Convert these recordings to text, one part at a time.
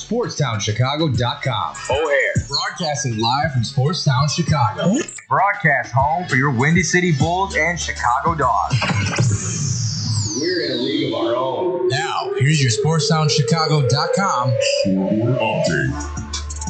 SportsTownChicago.com. O'Hare, broadcasting live from Sportstown, Chicago. Broadcast home for your Windy City Bulls and Chicago Dogs. We're in a league of our own. Now, here's your SportstownChicago.com update.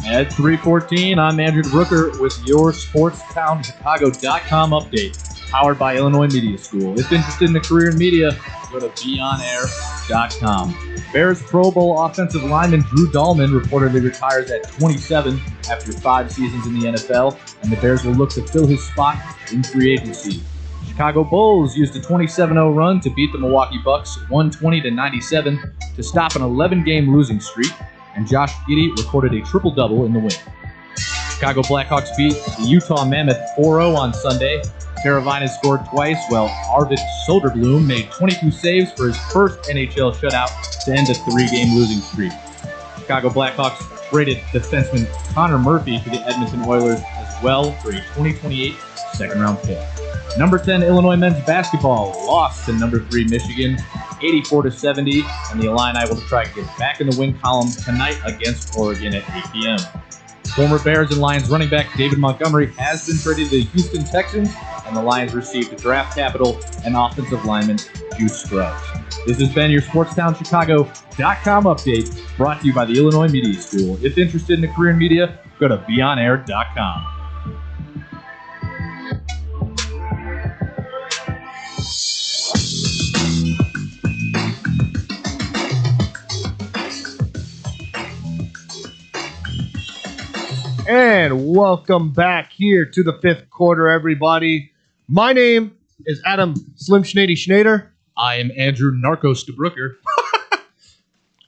At 3:14, I'm Andrew Brooker with your SportstownChicago.com update, powered by Illinois Media School. If interested in a career in media, go to BeOnAir.com. Bears Pro Bowl offensive lineman Drew Dahlman reportedly retires at 27 after 5 seasons in the NFL, and the Bears will look to fill his spot in free agency. Chicago Bulls used a 27-0 run to beat the Milwaukee Bucks 120-97 to stop an 11-game losing streak, and Josh Giddey recorded a triple-double in the win. Chicago Blackhawks beat the Utah Mammoth 4-0 on Sunday. Carolina scored twice, while Arvid Soderblom made 22 saves for his first NHL shutout to end a 3-game losing streak. Chicago Blackhawks traded defenseman Connor Murphy to the Edmonton Oilers as well for a 2028 second-round pick. Number 10 Illinois men's basketball lost to number 3 Michigan 84-70, and the Illini will try to get back in the win column tonight against Oregon at 8 p.m. Former Bears and Lions running back David Montgomery has been traded to the Houston Texans, and the Lions received draft capital and offensive lineman Juice Scruggs. This has been your SportstownChicago.com update, brought to you by the Illinois Media School. If interested in a career in media, go to BeOnAir.com. And welcome back here to the fifth quarter, everybody. My name is Adam Slim Schneidy Schneider. I am Andrew Narcos DeBrooker.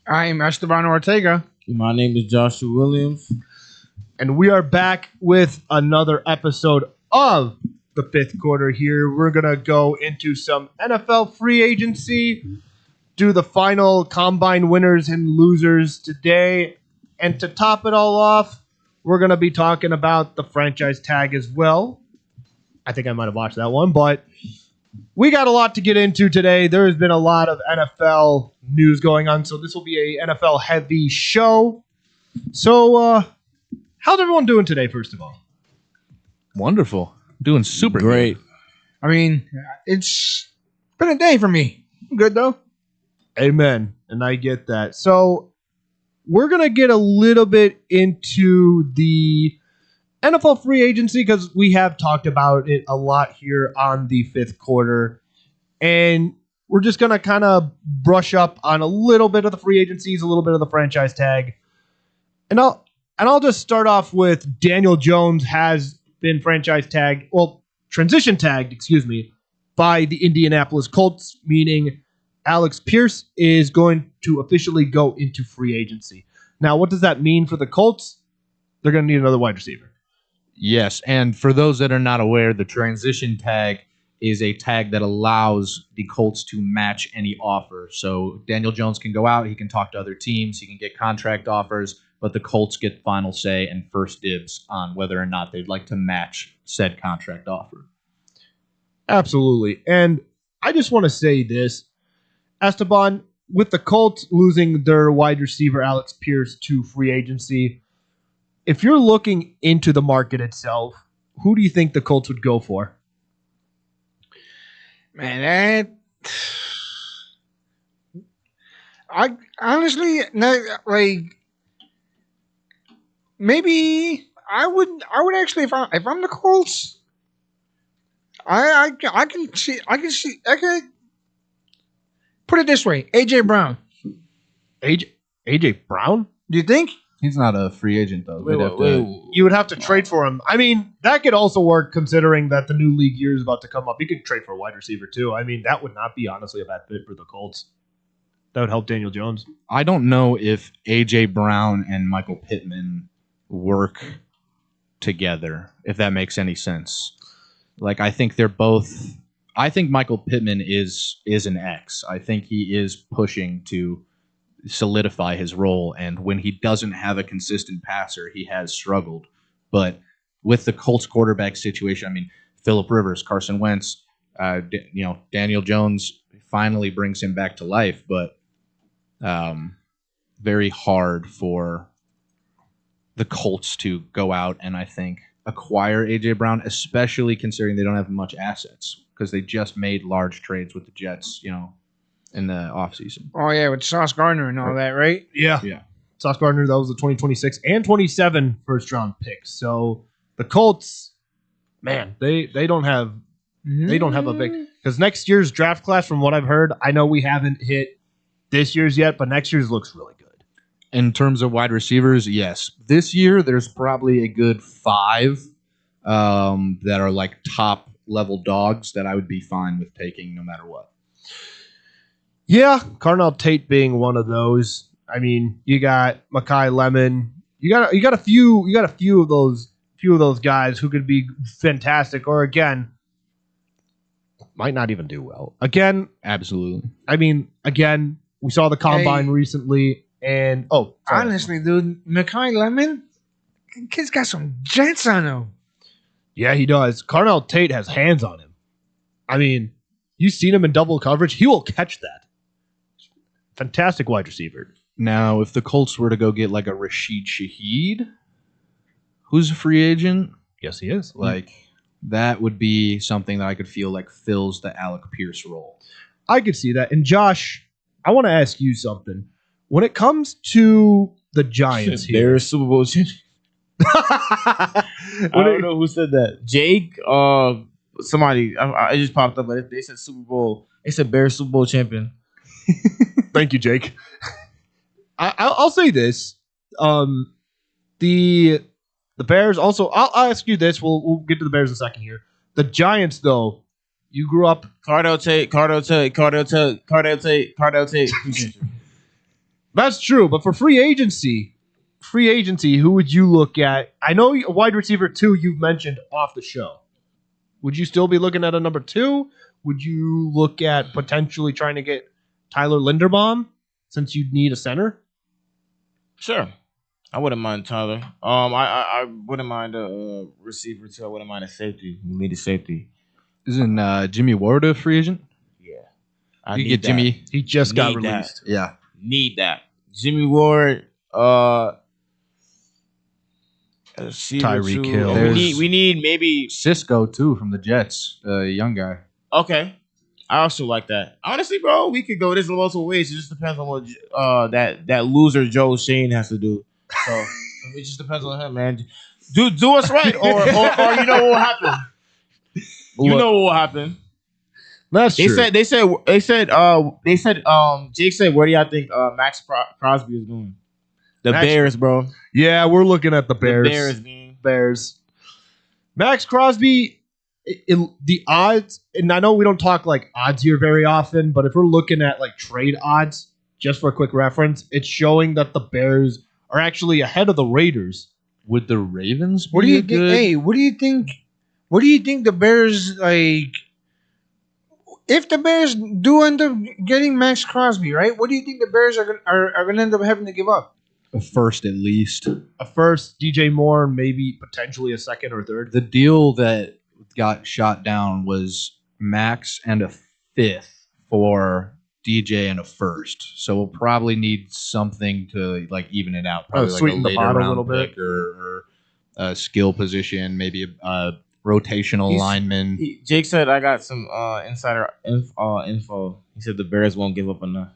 I am Esteban Ortega. My name is Joshua Williams. And we are back with another episode of the fifth quarter here. We're going to go into some NFL free agency, do the final combine winners and losers today. And to top it all off, we're going to be talking about the franchise tag as well. I think I might have watched that one, but we got a lot to get into today. There has been a lot of NFL news going on, so this will be a NFL-heavy show. So, how's everyone doing today, first of all? Wonderful. Doing super Great. good. I mean, it's been a day for me. I'm good, though. Amen, and I get that. So, we're going to get a little bit into the NFL free agency because we have talked about it a lot here on the fifth quarter. And we're just going to kind of brush up on a little bit of the free agencies, a little bit of the franchise tag. And I'll just start off with Daniel Jones has been transition tagged, by the Indianapolis Colts, meaning Alex Pierce is going to officially go into free agency. Now, what does that mean for the Colts? They're going to need another wide receiver. Yes, and for those that are not aware, the transition tag is a tag that allows the Colts to match any offer. So Daniel Jones can go out, he can talk to other teams, he can get contract offers, but the Colts get final say and first dibs on whether or not they'd like to match said contract offer. Absolutely. And I just want to say this. Esteban, with the Colts losing their wide receiver Alex Pierce to free agency, if you're looking into the market itself, who do you think the Colts would go for? Man, I honestly, maybe I would actually, if I'm the Colts, I can put it this way: AJ Brown. AJ Brown? Do you think? He's not a free agent, though. You would have to trade for him. I mean, that could also work considering that the new league year is about to come up. You could trade for a wide receiver, too. I mean, that would not be, honestly, a bad fit for the Colts. That would help Daniel Jones. I don't know if A.J. Brown and Michael Pittman work together, if that makes any sense. Like, I think they're both... I think Michael Pittman is an X. I think he is pushing to solidify his role, and when he doesn't have a consistent passer, he has struggled. But with the Colts quarterback situation, I mean, Phillip Rivers, Carson Wentz, Daniel Jones finally brings him back to life, but very hard for the Colts to go out and I think acquire A.J. Brown, especially considering they don't have much assets because they just made large trades with the Jets, in the offseason. Oh, yeah, with Sauce Gardner and all that, right? Yeah. Sauce Gardner, that was the 2026 and 27 first-round picks. So the Colts, man, they don't have a big – because next year's draft class, from what I've heard, I know we haven't hit this year's yet, but next year's looks really good. In terms of wide receivers, yes. This year, there's probably a good 5 that are like top-level dogs that I would be fine with taking no matter what. Yeah, Carnell Tate being one of those. I mean, you got Mekhi Lemon. You got a few of those guys who could be fantastic, or again, might not even do well. Again, absolutely. I mean, again, we saw the combine recently, and honestly, dude, Mekhi Lemon, kid's got some jets on him. Yeah, he does. Carnell Tate has hands on him. I mean, you've seen him in double coverage. He will catch that. Fantastic wide receiver. Now, if the Colts were to go get like a Rashid Shaheed, who's a free agent, yes, he is. That would be something that I could feel like fills the Alec Pierce role. I could see that. And Josh, I want to ask you something. When it comes to the Giants here, they're Super Bowl champion. I don't know who said that. Jake, somebody. I just popped up, but they said Super Bowl. They said Bears Super Bowl champion. Thank you, Jake. I'll say this: the Bears. Also, I'll ask you this. We'll get to the Bears in a second here. The Giants, though, you grew up. Cardell Tate. That's true, but for free agency, who would you look at? I know a wide receiver 2 you've mentioned off the show. Would you still be looking at a number 2? Would you look at potentially trying to get Tyler Linderbaum since you'd need a center? Sure. I wouldn't mind Tyler. I wouldn't mind a receiver too. I wouldn't mind a safety. We need a safety. Isn't Jimmy Ward a free agent? Yeah. You get Jimmy. He just got Need released. that. Yeah. Need that. Jimmy Ward, Tyreek Hill. We need maybe Cisco too from the Jets, young guy. okay. I also like that. Honestly, bro, we could go this multiple ways. It just depends on what that loser Joe Shane has to do. So it just depends on him, man. Do us right, or you know what will happen. You know what will happen. That's true. They said Jake said, where do y'all think Max Crosby is going? The Bears, bro. Yeah, we're looking at the Bears. The Bears, man. Bears. Max Crosby, the odds, and I know we don't talk like odds here very often, but if we're looking at like trade odds, just for a quick reference, it's showing that the Bears are actually ahead of the Raiders. Would the Ravens be What do you good? think? Hey, what do you think? What do you think the Bears like? If the Bears do end up getting Max Crosby, right? What do you think the Bears are going to end up having to give up? A first at least. A first, DJ Moore, maybe potentially a second or third. The deal that got shot down was Max and a 5th for DJ and a first. So we'll probably need something to like even it out. Probably like sweeten a the later pot a round little bit. pick or a skill position, maybe a rotational lineman. Jake said I got some insider info. He said the Bears won't give up enough.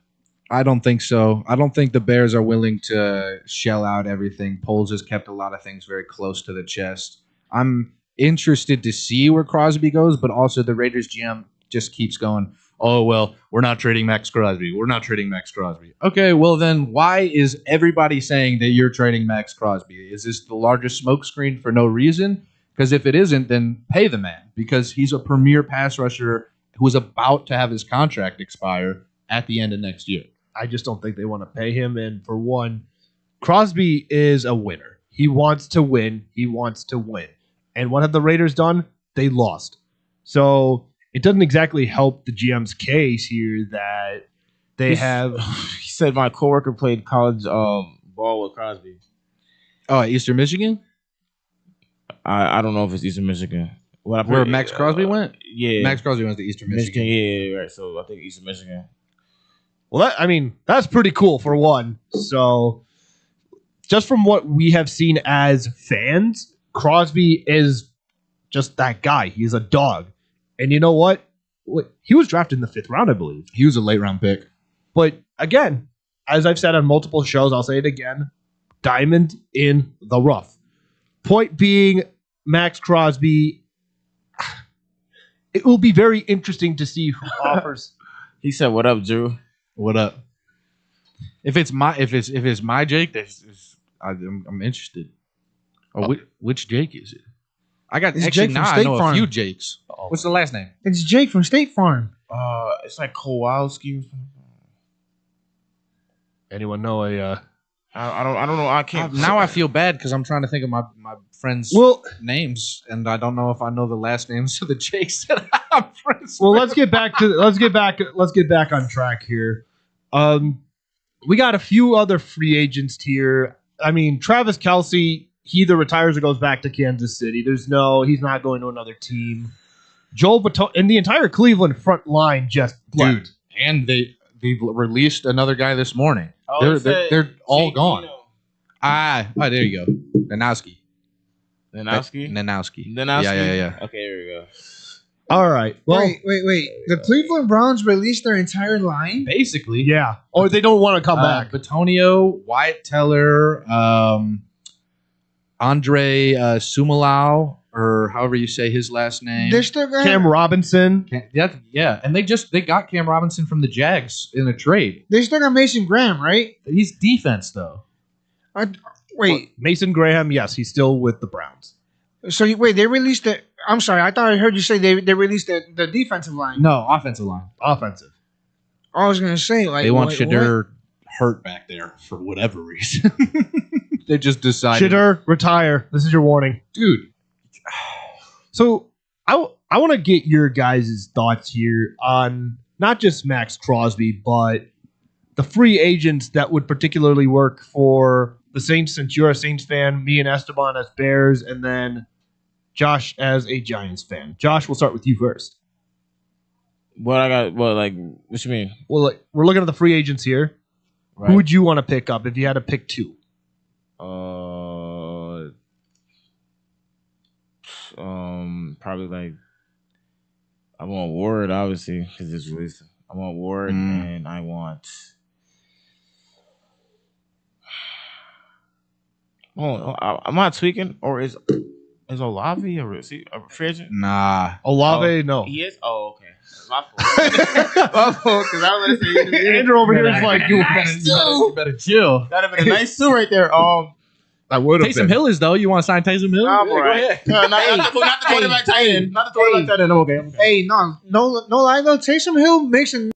I don't think so. I don't think the Bears are willing to shell out everything. Poles has kept a lot of things very close to the chest. I'm interested to see where Crosby goes, but also the Raiders GM just keeps going, oh, well, we're not trading Max Crosby. We're not trading Max Crosby. Okay, well then why is everybody saying that you're trading Max Crosby? Is this the largest smokescreen for no reason? Because if it isn't, then pay the man because he's a premier pass rusher who is about to have his contract expire at the end of next year. I just don't think they want to pay him. And for one, Crosby is a winner. He wants to win. He wants to win. And what have the Raiders done? They lost. So it doesn't exactly help the GM's case here that they have. He said my coworker played college ball with Crosby. Oh, Eastern Michigan? I don't know if it's Eastern Michigan. Where Max Crosby went? Yeah. Max Crosby went to Eastern Michigan. Yeah, right. So I think Eastern Michigan. Well, that's pretty cool for one. So, just from what we have seen as fans, Crosby is just that guy. He's a dog. And you know what? He was drafted in the 5th round, I believe. He was a late round pick. But again, as I've said on multiple shows, I'll say it again, diamond in the rough. Point being, Max Crosby, it will be very interesting to see who offers. He said, "What up, Drew? What up?" If it's my Jake, I'm interested. Oh, which Jake is it? I got It's actually Jake from now I State know Farm. a few Jakes. What's the last name? It's Jake from State Farm. It's like Kowalski. Anyone know a... I don't know. I can't. Now I feel bad because I'm trying to think of my friends' names, and I don't know if I know the last names of the Jakes that I'm friends. Well, with. let's get back on track here. We got a few other free agents here. Travis Kelce, he either retires or goes back to Kansas City. He's not going to another team. Joel Baton and the entire Cleveland front line just Dude, and they released another guy this morning. They're all gone. There you go. Nanowski. Yeah. Okay, here we go. All right. Well, Wait. The Cleveland Browns released their entire line? Basically, yeah. Or they don't want to come back. Batonio, Wyatt Teller, Andre Sumalau, or however you say his last name. They're still going Cam Robinson. Yeah, and they got Cam Robinson from the Jags in a trade. They still got Mason Graham, right? He's defense though. Wait. Mason Graham, yes, he's still with the Browns. So they released the. I'm sorry, I thought I heard you say they released the defensive line. No, offensive line. Offensive. I was gonna say They want Shadur hurt back there for whatever reason. They just decided. Shadur, retire. This is your warning, dude. So I want to get your guys' thoughts here on not just Max Crosby, but the free agents that would particularly work for the Saints, since you're a Saints fan, me and Esteban as Bears, and then Josh as a Giants fan. Josh, we'll start with you first. What you mean? Well, we're looking at the free agents here. Right. Who would you want to pick up if you had to pick two? Probably I want Ward, obviously, because it's released. I want Ward, and I want. Oh, am I tweaking, or is Olave a free agent? Nah, Olave, no. He is. Oh, okay. My fault. My fault, because I was going to say Andrew over here is like, you better chill. That'd have been a nice suit right there. I would have. Taysom Hill is though. You want to sign Taysom Hill? Nah, go ahead. Not the quarterback tight end. Not the quarterback tight end. I'm okay. Hey, no lie though. Taysom Hill makes a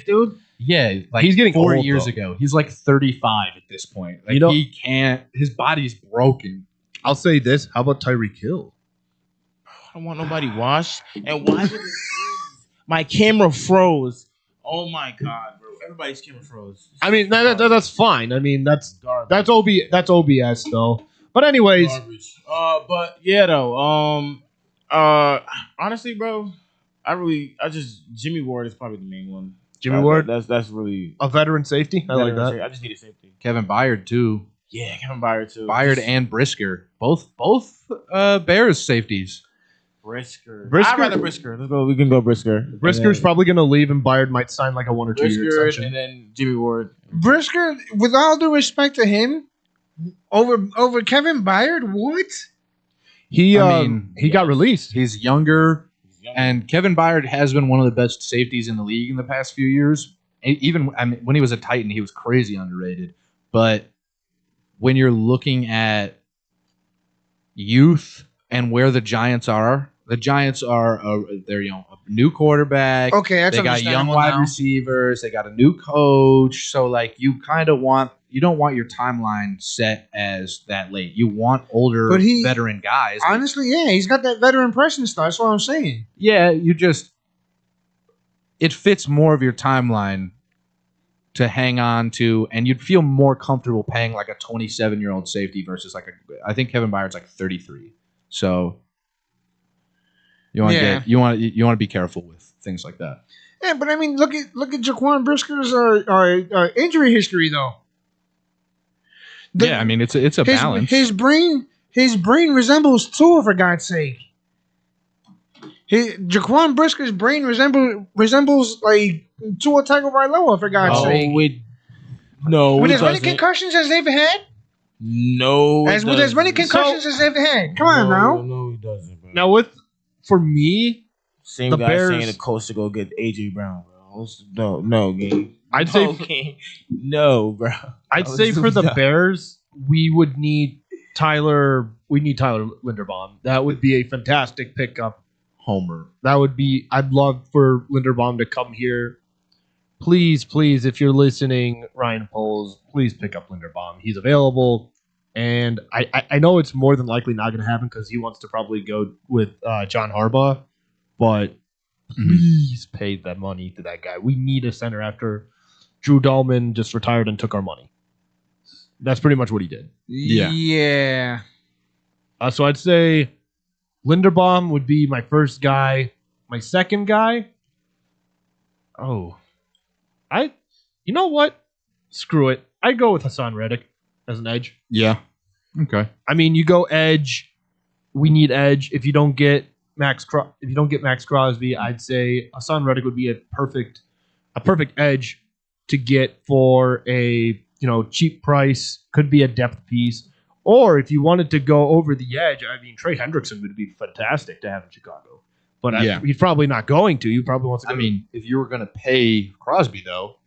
dude. Yeah, like he's getting 4 old, years though. ago. He's like 35 at this point. Like, he can't. His body's broken. I'll say this. How about Tyreek Hill? I don't want nobody washed. And why did my camera froze? Oh my god, bro! Everybody's camera froze. That's fine. That's garbage. That's OBS though. But anyways, Garbage. But yeah, though. Honestly, bro, Jimmy Ward is probably the main one. Jimmy Ward, that's really a veteran safety. I like that. I just need a safety. Kevin Byard too. Yeah, Kevin Byard too. Byard and Brisker, both Bears safeties. Brisker. I'd rather Brisker. Let's go. We can go Brisker. Brisker's probably going to leave, and Byard might sign like a 1 or 2 year Brisker, extension. and then Jimmy Ward. Brisker, with all due respect to him, over Kevin Byard, what? He got released. He's younger, and Kevin Byard has been one of the best safeties in the league in the past few years. Even when he was a Titan, he was crazy underrated. But when you're looking at youth and where the Giants are they're a new quarterback. Okay, that's they got young understandable wide now. receivers. They got a new coach. So like you don't want your timeline set as that late. You want older veteran guys. Honestly, yeah, he's got that veteran presence. That's what I'm saying. Yeah, it fits more of your timeline to hang on to, and you'd feel more comfortable paying like a 27-year-old safety versus I think Kevin Byard's like 33. So you want to be careful with things like that. Yeah, but I mean, look at Jaquan Brisker's injury history though. Yeah, I mean it's a balance. His brain resembles Tua, for God's sake. Jaquan Brisker's brain resembles like Tua Tagovailoa, for God's sake. With as many concussions as they've had. No, with as many concussions as they've had. Come on now. No, he doesn't, bro. Now for me, Same the guy Bears saying the coach to go get AJ Brown, bro. No, game. I'd say no, bro. I'd say for the Bears, we would need Tyler. We need Tyler Linderbaum. That would be a fantastic pickup. Homer. That would be. I'd love for Linderbaum to come here. Please, if you're listening, Ryan Poles, please pick up Linderbaum. He's available, and I know it's more than likely not going to happen because he wants to probably go with John Harbaugh. But please pay that money to that guy. We need a center after Drew Dahlman just retired and took our money. That's pretty much what he did. Yeah. So I'd say Linderbaum would be my first guy. My second guy. You know what? Screw it. I'd go with Hassan Reddick as an edge. Yeah. Okay. I mean, you go edge. We need edge. If you don't get Max Crosby, I'd say Hassan Reddick would be a perfect edge to get for a cheap price. Could be a depth piece, or if you wanted to go over the edge, I mean Trey Hendrickson would be fantastic to have in Chicago. But he's probably not going to. He probably wants to. I mean, if you were going to pay Crosby though,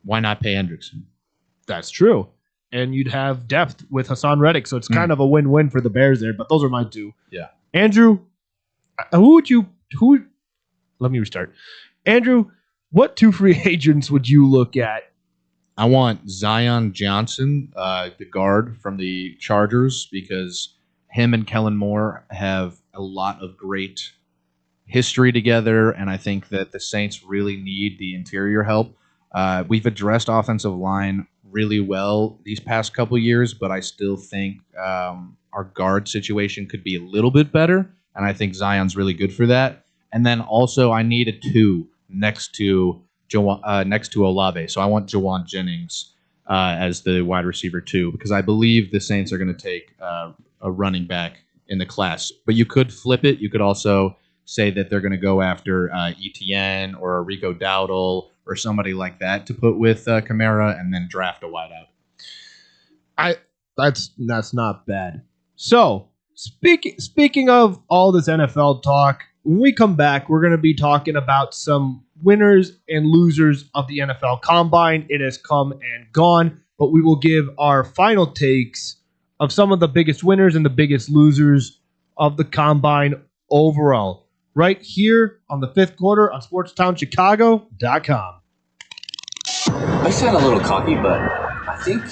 why not pay Hendrickson? That's true, and you'd have depth with Hassan Reddick, so it's kind of a win-win for the Bears there. But those are my two. Yeah, Andrew. Let me restart. Andrew, what two free agents would you look at? I want Zion Johnson, the guard from the Chargers, because him and Kellen Moore have a lot of great history together, and I think that the Saints really need the interior help. We've addressed offensive line really well these past couple years, but I still think our guard situation could be a little bit better. And I think Zion's really good for that. And then also I need a 2 next to Olave. So I want Jawan Jennings as the wide receiver 2 because I believe the Saints are going to take a running back in the class. But you could flip it. You could also say that they're going to go after ETN or Rico Dowdle or somebody like that to put with Kamara and then draft a wideout. That's not bad. So Speaking of all this NFL talk, when we come back, we're going to be talking about some winners and losers of the NFL Combine. It has come and gone, but we will give our final takes of some of the biggest winners and the biggest losers of the Combine overall, right here on the fifth quarter on SportsTownChicago.com. I sound a little cocky, but I think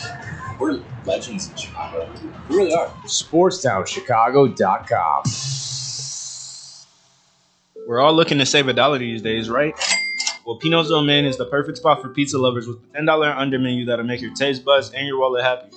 we're legends in Chicago. We really are. SportsTownChicago.com. We're all looking to save $1 these days, right? Well, Pino's Old Man is the perfect spot for pizza lovers with the $10 and under menu that'll make your taste buds and your wallet happy.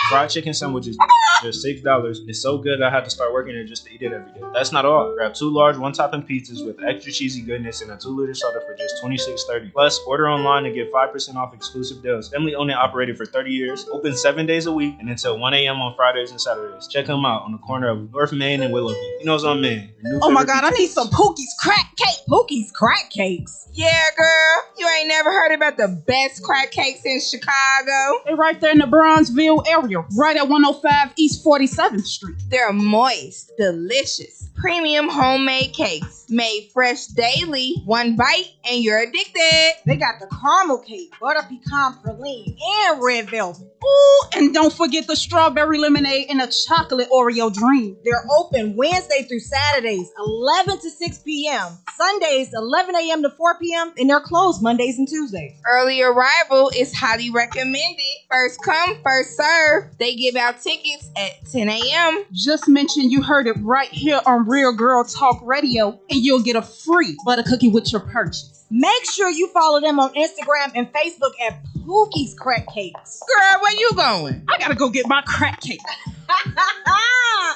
Fried chicken sandwiches, just $6. It's so good I had to start working there just to eat it every day. That's not all. Grab 2 large one-topping pizzas with extra cheesy goodness and a 2-liter soda for just $26.30. Plus, order online and get 5% off exclusive deals. Family owned and operated for 30 years. Open 7 days a week and until 1 a.m. on Fridays and Saturdays. Check them out on the corner of North Main and Willoughby. Pino's on Main. Oh my God, I need some Pookie's crack cake. Pookie's crack cakes. Yeah, girl. You ain't never heard about the best crack cakes in Chicago? They're right there in the Bronzeville area, right at 105 East 47th Street. They're moist, delicious, premium homemade cakes made fresh daily. One bite and you're addicted. They got the caramel cake, butter pecan praline, and red velvet. Ooh, and don't forget the strawberry lemonade and a chocolate Oreo dream. They're open Wednesday through Saturdays, 11 to 6 p.m. Sundays, 11 a.m. to 4 p.m. And they're closed Mondays and Tuesdays. Early arrival is highly recommended. First come, first serve. They give out tickets at 10 a.m. Just mention you heard it right here on Real Girl Talk Radio, and you'll get a free butter cookie with your purchase. Make sure you follow them on Instagram and Facebook at Pookie's Crack Cakes. Girl, where you going? I gotta go get my crack cake.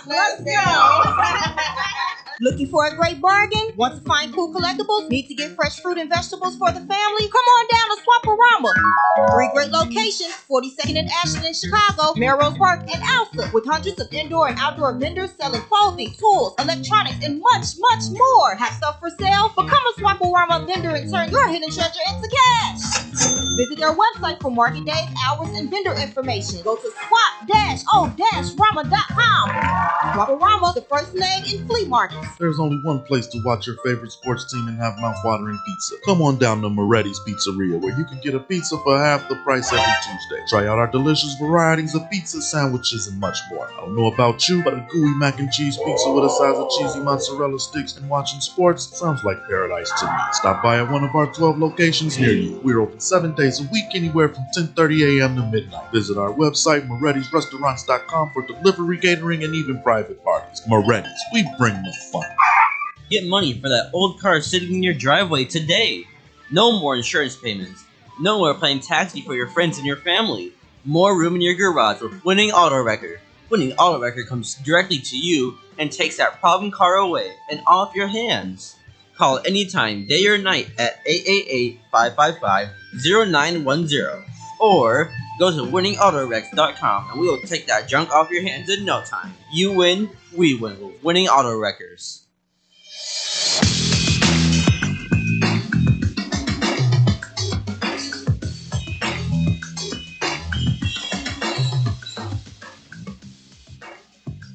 Let's go. Looking for a great bargain? Want to find cool collectibles? Need to get fresh fruit and vegetables for the family? Come on down to Swapperama. 3 great locations, 42nd and Ashland in Chicago, Melrose Park, and Alpha, with hundreds of indoor and outdoor vendors selling clothing, tools, electronics, and much, much more. Have stuff for sale? Become a Swapperama vendor and turn your hidden treasure into cash. Visit their website for market days, hours, and vendor information. Go to swap-o-rama.com. Swapperama, the first leg in flea markets. There's only one place to watch your favorite sports team and have mouth-watering pizza. Come on down to Moretti's Pizzeria, where you can get a pizza for half the price every Tuesday. Try out our delicious varieties of pizza, sandwiches, and much more. I don't know about you, but a gooey mac and cheese pizza with a size of cheesy mozzarella sticks and watching sports sounds like paradise to me. Stop by at one of our 12 locations near you. We're open 7 days a week, anywhere from 10:30 a.m. to midnight. Visit our website, morettisrestaurants.com, for delivery, catering, and even private parties. Moretti's, we bring the fun. Get money for that old car sitting in your driveway today. No more insurance payments. No more playing taxi for your friends and your family. More room in your garage with Winning Auto Wrecker. Winning Auto Wrecker comes directly to you and takes that problem car away and off your hands. Call anytime, day or night, at 888-555-0910. Or go to winningautorex.com and we will take that junk off your hands in no time. You win, we win with Winning Auto Wreckers.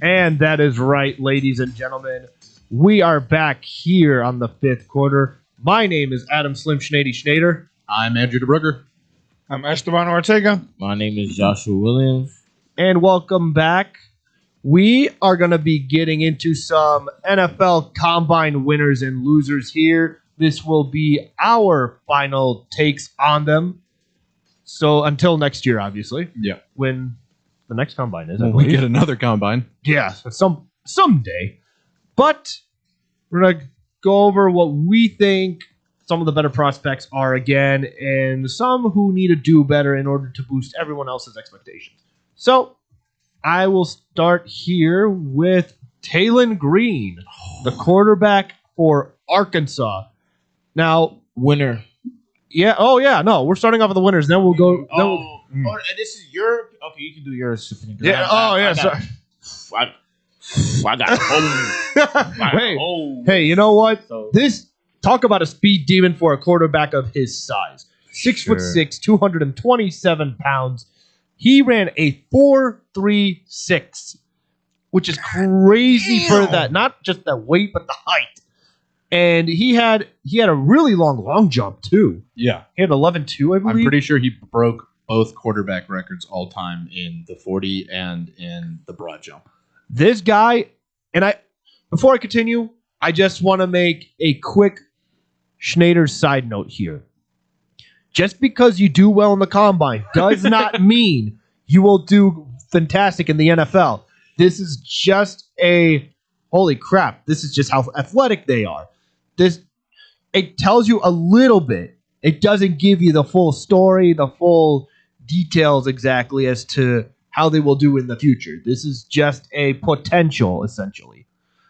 And that is right, ladies and gentlemen. We are back here on the 5th quarter. My name is Adam Slim Schneider. I'm Andrew DeBrugger. I'm Esteban Ortega. My name is Joshua Williams. And welcome back. We are going to be getting into some NFL Combine winners and losers here. This will be our final takes on them. So until next year, obviously. Yeah. When the next Combine is. When we get another Combine. Yeah, someday. But we're going to go over what we think some of the better prospects are again, and some who need to do better in order to boost everyone else's expectations. So I will start here with Talon Green, the quarterback for Arkansas. Now, winner. Yeah. Oh, yeah. No, we're starting off with the winners. Then we'll go. Oh, this is your. Okay, you can do yours. Yeah. I got home. Hey, you know what? This talk about a speed demon for a quarterback of his size. 6'6", 227 pounds. He ran a 4.36, which is crazy for that. Not just the weight, but the height. And he had a really long jump too. Yeah, he had 11.2, I believe. I'm pretty sure he broke both quarterback records all time in the 40 and in the broad jump. This guy, and before I continue, I just want to make a quick Schneider side note here. Just because you do well in the Combine does not mean you will do fantastic in the NFL. This is just holy crap, this is just how athletic they are. It tells you a little bit. It doesn't give you the full story, the full details exactly as to how they will do in the future. This is just a potential, essentially.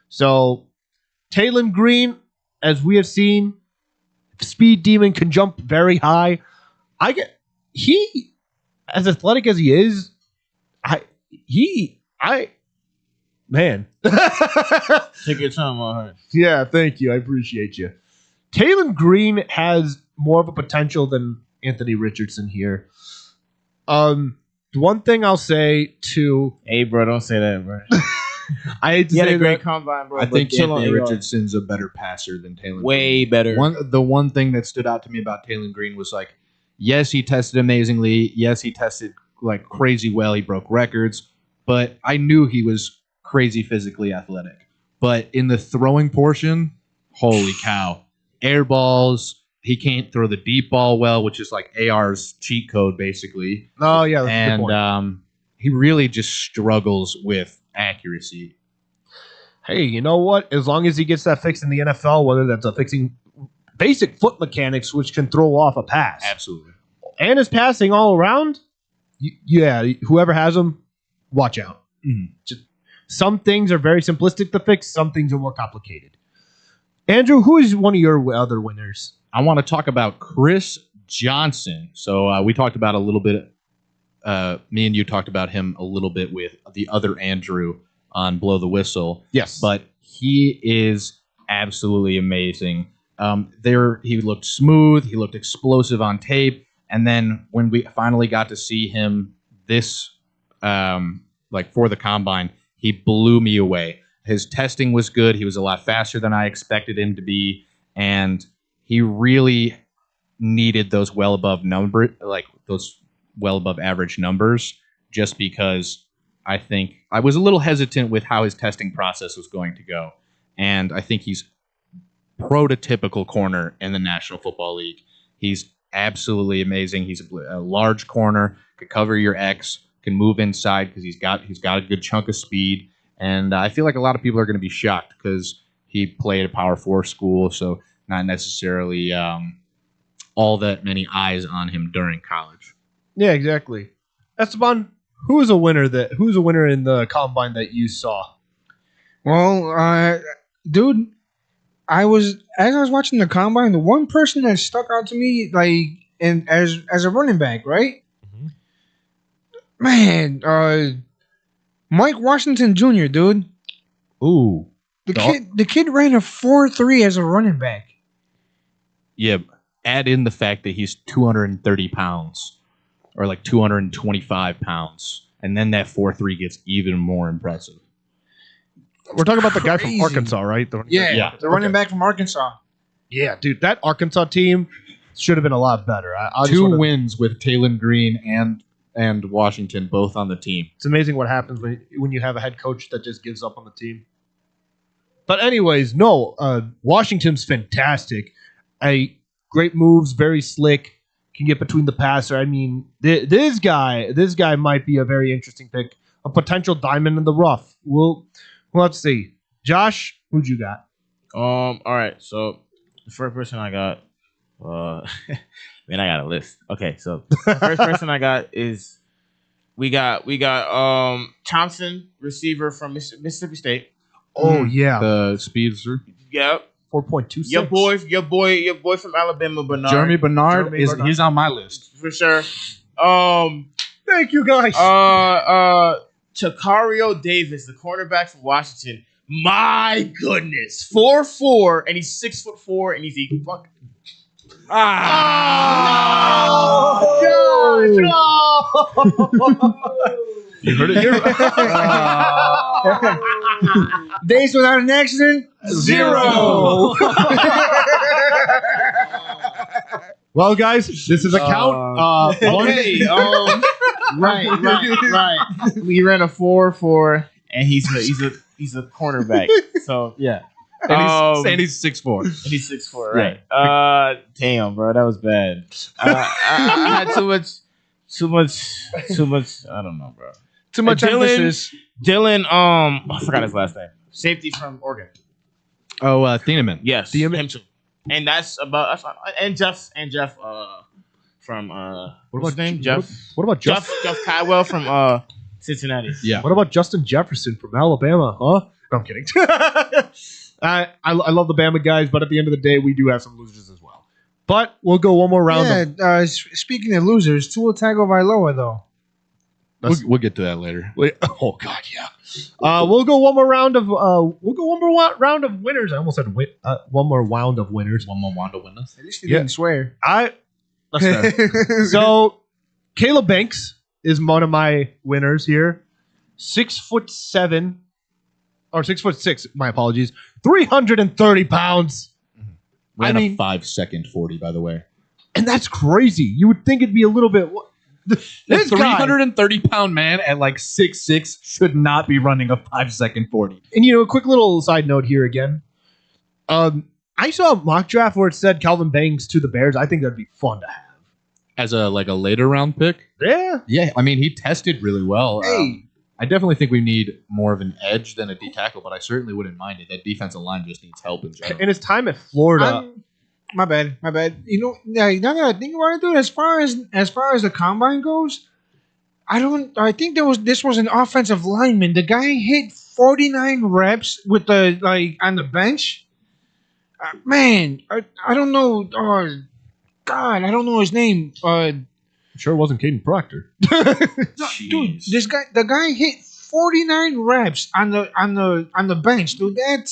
So, Talon Green, as we have seen, Speed Demon can jump very high. He, as athletic as he is, man. Take your time on her. Yeah, thank you. I appreciate you. Talon Green has more of a potential than Anthony Richardson here. One thing I'll say to... Hey, bro, don't say that, bro. I hate to say that. a great combine, bro. I think Anthony Richardson's a better passer than Talon Way Green. Better. The one thing that stood out to me about Talon Green was like, yes, he tested amazingly. Yes, he tested like crazy well. He broke records. But I knew he was crazy physically athletic. But in the throwing portion, holy cow. Air balls. He can't throw the deep ball well, which is like AR's cheat code, basically. Oh, yeah. That's a good point. He really just struggles with accuracy. Hey, you know what? As long as he gets that fixed in the NFL, whether that's fixing basic foot mechanics, which can throw off a pass. Absolutely. And his passing all around, whoever has him, watch out. Mm-hmm. Just Some things are very simplistic to fix. Some things are more complicated. Andrew, who is one of your other winners? I want to talk about Chris Johnson. So we talked about a little bit. Me and you talked about him a little bit with the other Andrew on Blow the Whistle. Yes. But he is absolutely amazing. He looked smooth. He looked explosive on tape. And then when we finally got to see him this, for the combine, he blew me away. His testing was good. He was a lot faster than I expected him to be. And he really needed those well above average numbers, just because I think I was a little hesitant with how his testing process was going to go. And I think he's prototypical corner in the National Football League. He's absolutely amazing. He's a large corner, could cover your X, can move inside because he's got a good chunk of speed. And I feel like a lot of people are going to be shocked because he played at Power 4 school, so not necessarily all that many eyes on him during college. Yeah, exactly. Esteban, who's a winner in the combine that you saw? Well, dude, as I was watching the combine, the one person that stuck out to me, and as a running back, right? Mm-hmm. Man, Mike Washington Jr., dude. Ooh. The kid ran a 4.3 as a running back. Yeah, add in the fact that he's 230 pounds or 225 pounds, and then that 4.3 gets even more impressive. We're talking about the guy from Arkansas, right? The running back from Arkansas. Yeah, dude, that Arkansas team should have been a lot better. Two wins with Taylon Green and Washington both on the team. It's amazing what happens when you have a head coach that just gives up on the team. But anyways, Washington's fantastic. Great moves, very slick, can get between the passer. I mean, this guy might be a very interesting pick, a potential diamond in the rough. We'll have to see. Josh, who'd you got? All right. So the first person I got, I got a list. Okay, so the first person I got is we got Thompson, receiver from Mississippi State. Oh yeah, the speedster. Yep. 4.26. Your boy from Alabama, Bernard. Jeremy Bernard he's on my list for sure. Thank you guys. Takario Davis, the cornerback from Washington. My goodness, 4'4", and he's 6'4", and he's eating fucking. You heard it here. Days without an accident, 0. Well, guys, this is a count. Okay. Right. We ran a 4'4", and he's a cornerback. So yeah. And he's 6'4". And he's 6'4", right? Yeah. Damn, bro, that was bad. I had too much. I don't know, bro. Too much emphasis. Dylan, I forgot his last name. Safety from Oregon. Oh, Thieneman. Yes, him too. And Jeff from what's his name? Jeff. What about Jeff Caldwell from Cincinnati? Yeah. What about Justin Jefferson from Alabama? Huh? No, I'm kidding. I love the Bama guys, but at the end of the day, we do have some losers as well. But we'll go one more round. Yeah. Speaking of losers, Tua Tagovailoa though. We'll get to that later. Oh God, yeah. We'll go one more round of round of winners. I almost said one more round of winners. One more round of winners. At least you didn't swear. That's fair. So, Caleb Banks is one of my winners here. 6'7" or 6'6". My apologies. 330 pounds. Ran a 5-second 40, by the way. And that's crazy. You would think it'd be a little bit. This 330-pound man at 6'6" should not be running a 5-second 40. And a quick little side note here again. I saw a mock draft where it said Calvin Banks to the Bears. I think that'd be fun to have as a later round pick. Yeah. I mean, he tested really well. Hey. I definitely think we need more of an edge than a D tackle, but I certainly wouldn't mind it. That defensive line just needs help in general. In his time at Florida. My bad. Now that I think about it, dude, as far as the combine goes, I think this was an offensive lineman. The guy hit 49 reps with the on the bench. Man, I don't know. God, I don't know his name. Sure wasn't Caden Proctor. Dude, the guy hit 49 reps on the bench, dude. That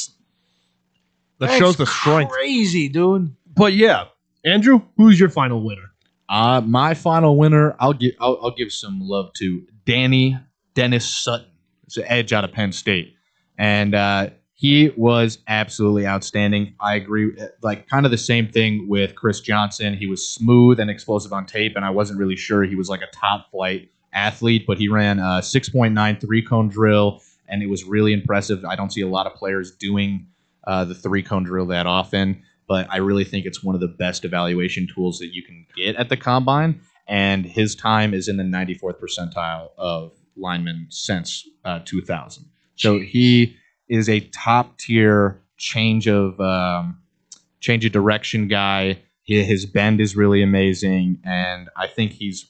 shows the strength. Crazy, dude. But yeah, Andrew, who's your final winner? My final winner, I'll give some love to Dennis Sutton. It's an edge out of Penn State, and he was absolutely outstanding. I agree, like kind of the same thing with Chris Johnson. He was smooth and explosive on tape, and I wasn't really sure he was like a top flight athlete, but he ran a 6.9 3-cone drill, and it was really impressive. I don't see a lot of players doing the 3-cone drill that often, but I really think it's one of the best evaluation tools that you can get at the combine, and his time is in the 94th percentile of linemen since 2000. So he is a top tier change of direction guy. His bend is really amazing, and I think he's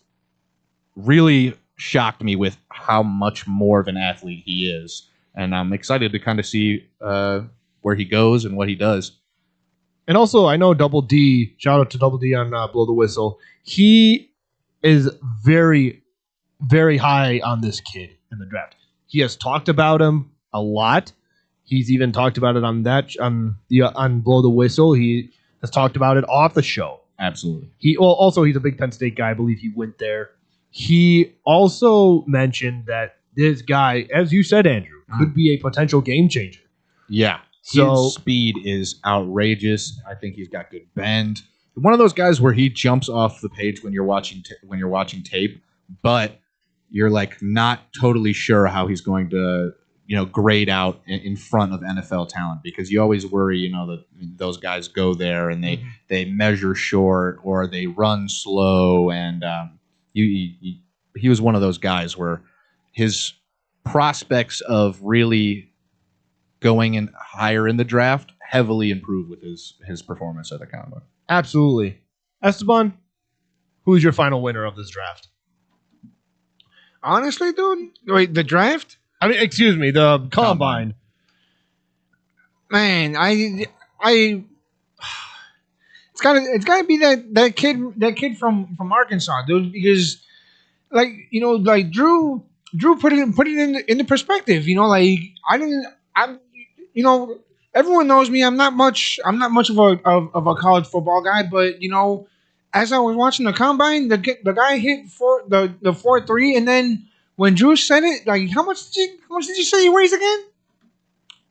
really shocked me with how much more of an athlete he is, and I'm excited to kind of see where he goes and what he does. And also, I know Double D, shout out to Double D on Blow the Whistle. He is very, very high on this kid in the draft. He has talked about him a lot. He's even talked about it on Blow the Whistle. He has talked about it off the show. Absolutely. Also, he's a big Penn State guy. I believe he went there. He also mentioned that this guy, as you said, Andrew, could be a potential game changer. Yeah. So his speed is outrageous. I think he's got good bend. One of those guys where he jumps off the page when you're watching tape, but you're like not totally sure how he's going to grade out in front of NFL talent, because you always worry that those guys go there and they measure short or they run slow, and he was one of those guys where his prospects of really going in higher in the draft heavily improved with his performance at the combine. Absolutely. Esteban, who's your final winner of this draft? Honestly, dude, wait, the draft? I mean, excuse me, the combine. Man, it's gotta be that kid from Arkansas, dude, because Drew put it in the perspective, everyone knows me. I'm not much of a college football guy, but as I was watching the combine, the guy hit the 4.3, and then when Drew said it, how much did you say he weighs again?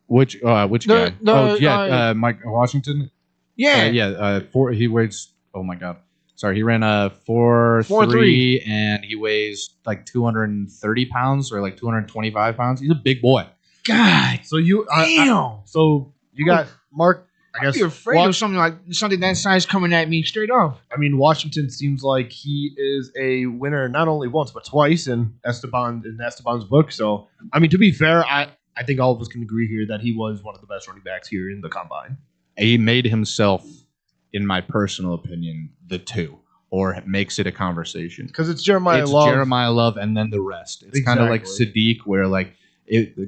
Which guy? Mike Washington. Yeah, he weighs. Oh my god. Sorry, he ran a 4.3, and he weighs like 230 pounds or like 225 pounds. He's a big boy. God, so you so you got Mark. I guess I'd be afraid of something that size coming at me straight off. I mean, Washington seems like he is a winner not only once but twice in Esteban's book. So I mean, to be fair, I think all of us can agree here that he was one of the best running backs here in the combine. He made himself, in my personal opinion, the two, or makes it a conversation because it's Jeremiah Love, and then the rest. It's kind of like Sadiq, where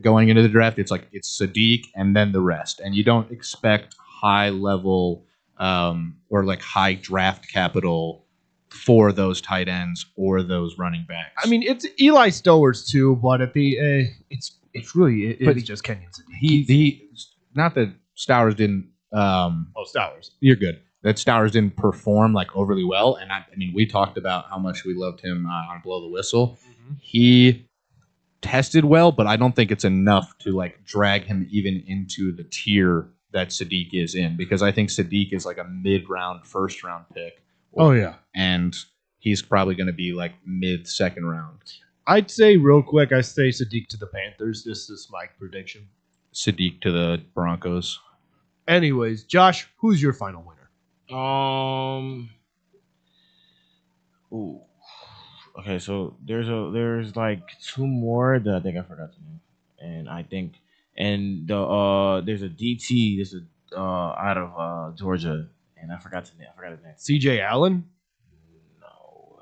going into the draft, it's Sadiq and then the rest, and you don't expect high level or like high draft capital for those tight ends or those running backs. I mean, it's Eli Stowers too, but at the it's really just Kenyon Sadiq. He not that Stowers didn't. Stowers, you're good. That Stowers didn't perform overly well, and I mean, we talked about how much we loved him on Blow the Whistle. Mm-hmm. He tested well, but I don't think it's enough to drag him even into the tier that Sadiq is in, because I think Sadiq is like a mid-round, first-round pick. Oh yeah, and he's probably going to be mid-second round. I'd say real quick, I say Sadiq to the Panthers. This is my prediction. Sadiq to the Broncos. Anyways, Josh, who's your final winner? Okay, so there's two more that I think I forgot to name, and there's a DT, out of Georgia, and I forgot his name. CJ Allen? No.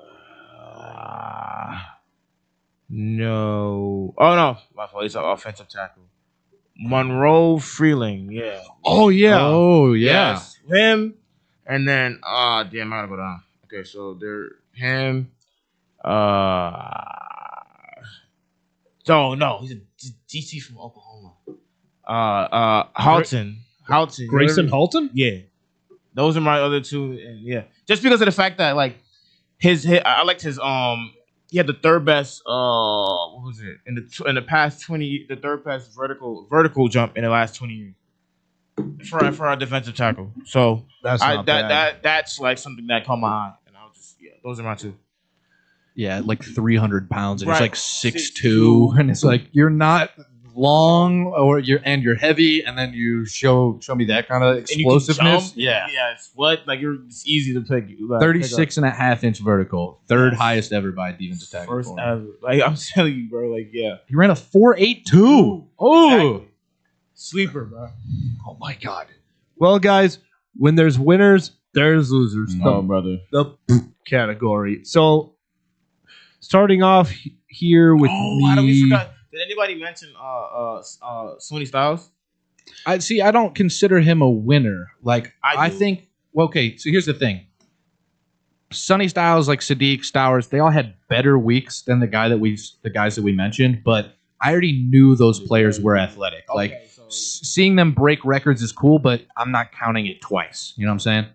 No. Oh no, my fault. He's an offensive tackle. Monroe Freeling. Yeah. Oh yeah. Oh yeah. Yes, him. And then, damn, I gotta go down. Okay, so they're him. Oh no, he's a DC from Oklahoma. Halton. Grayson Halton? Yeah. Those are my other two, and yeah, just because of the fact that like his I liked his he had the third best what was it in the past 20, the third best vertical jump in the last 20 years for our defensive tackle. So That's not bad. that's like something that caught my eye, and I was just those are my two. Yeah, like 300 pounds, and Right. he's like 6'2", and it's like you're not long, or you're heavy, and then you show me that kind of And you can explosiveness. jump. Yeah. It's what like it's easy to pick. Like, 36.5-inch vertical, third highest ever by a defensive tackle. First ever. Like I'm telling you, bro. Like He ran a 4.82. Oh, Exactly. Sleeper, bro. Oh my god. Well, guys, when there's winners, there's losers. No, brother. The category. So, starting off here with Why do we me. forgot? Did anybody mention Sonny Styles? I don't consider him a winner. Like I I do. think. Well, okay, so here's the thing. Sonny Styles, like Sadiq Stowers, they all had better weeks than the guys that we mentioned. But I already knew those players were athletic. Like seeing them break records is cool, but I'm not counting it twice. You know what I'm saying?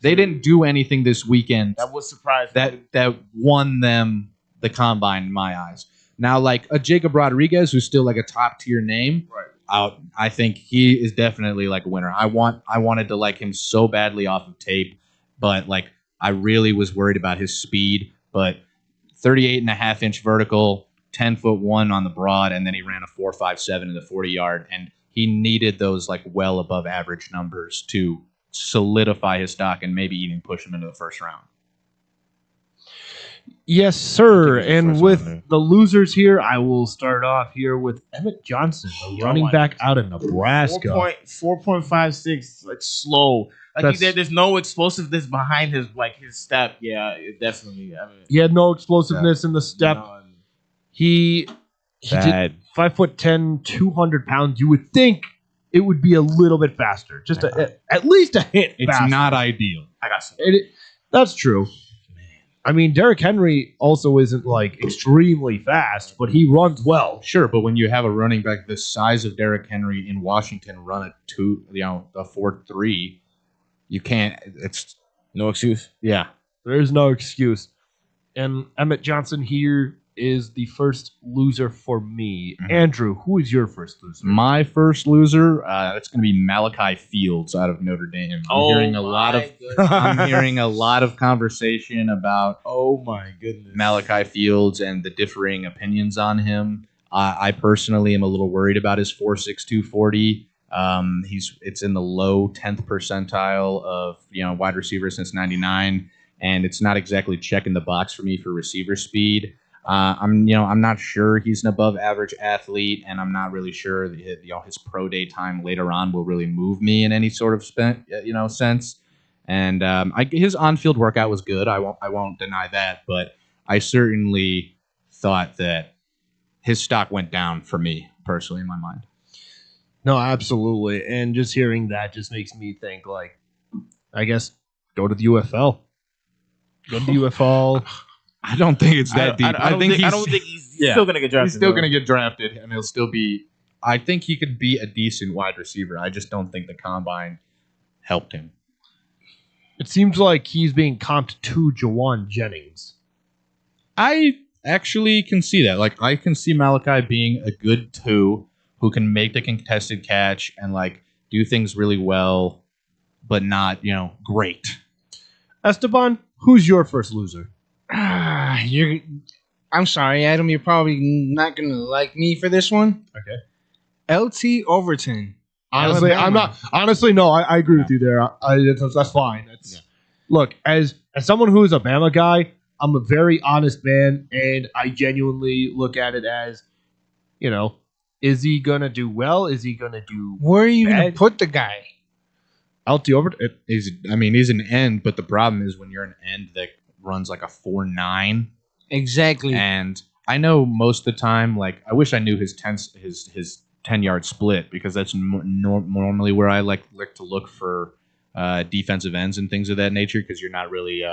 They didn't do anything this weekend That was surprising. that won them the combine in my eyes. Now, like a Jacob Rodriguez, who's still like a top tier name, Right. I think he is definitely like a winner. I wanted to like him so badly off of tape, but like I really was worried about his speed. But 38.5-inch vertical, 10'1" on the broad, and then he ran a 4.57 in the 40-yard, and he needed those like well above average numbers to solidify his stock and maybe even push him into the first round. Yes, sir. I'll give you the And first with one there. the losers here, I will start off here with Emmett Johnson, a running back out of Nebraska. 4.56, like slow. Like That's- there's no explosiveness behind his step. Yeah, it definitely. I mean, He had no explosiveness in the step. none. He Bad. did 5'10", 200 pounds. You would think it would be a little bit faster, just at least a hit. It's faster. not ideal. I got some. That's true. I mean, Derrick Henry also isn't like extremely fast, but he runs well. Sure, but when you have a running back the size of Derrick Henry in Washington run a 4.3, you can't. It's No excuse. yeah. There's no excuse. And Emmett Johnson here is the first loser for me. Mhm. Andrew, who is your first loser? My first loser, it's going to be Malachi Fields out of Notre Dame. I'm hearing a lot of conversation about Oh my goodness. Malachi Fields and the differing opinions on him. I personally am a little worried about his 4.62 40. It's in the low 10th percentile of wide receiver since '99, and it's not exactly checking the box for me for receiver speed. I'm not sure he's an above average athlete, and I'm not really sure that his pro day time later on will really move me in any sort of sense. And his on field workout was good. I won't deny that, but I certainly thought that his stock went down for me personally in my mind. No, absolutely. And just hearing that just makes me think, like, I guess go to the UFL. Go to the UFL. I don't think it's that deep. I don't think he's still gonna get drafted. He's still though. going to get drafted, and he'll still be. I think he could be a decent wide receiver. I just don't think the combine helped him. It seems like he's being comped to Jawan Jennings. I actually can see that. Like, I can see Malachi being a good 2 who can make the contested catch and like do things really well, but not great. Esteban, who's your first loser? I'm sorry, Adam. You're probably not gonna like me for this one. Okay. LT Overton. Honestly, Alabama. I'm not. Honestly, no, I agree with you there. That's fine. Look, as someone who is a Bama guy, I'm a very honest man, and I genuinely look at it as, is he gonna do well? Is he gonna do Where are you gonna bad? put the guy? LT Overton? He's an end, but the problem is when you're an end that runs like a 4.9 Exactly. and I know most of the time, like, I wish I knew his 10-yard split, because that's normally where I like to look for defensive ends and things of that nature, because you're not really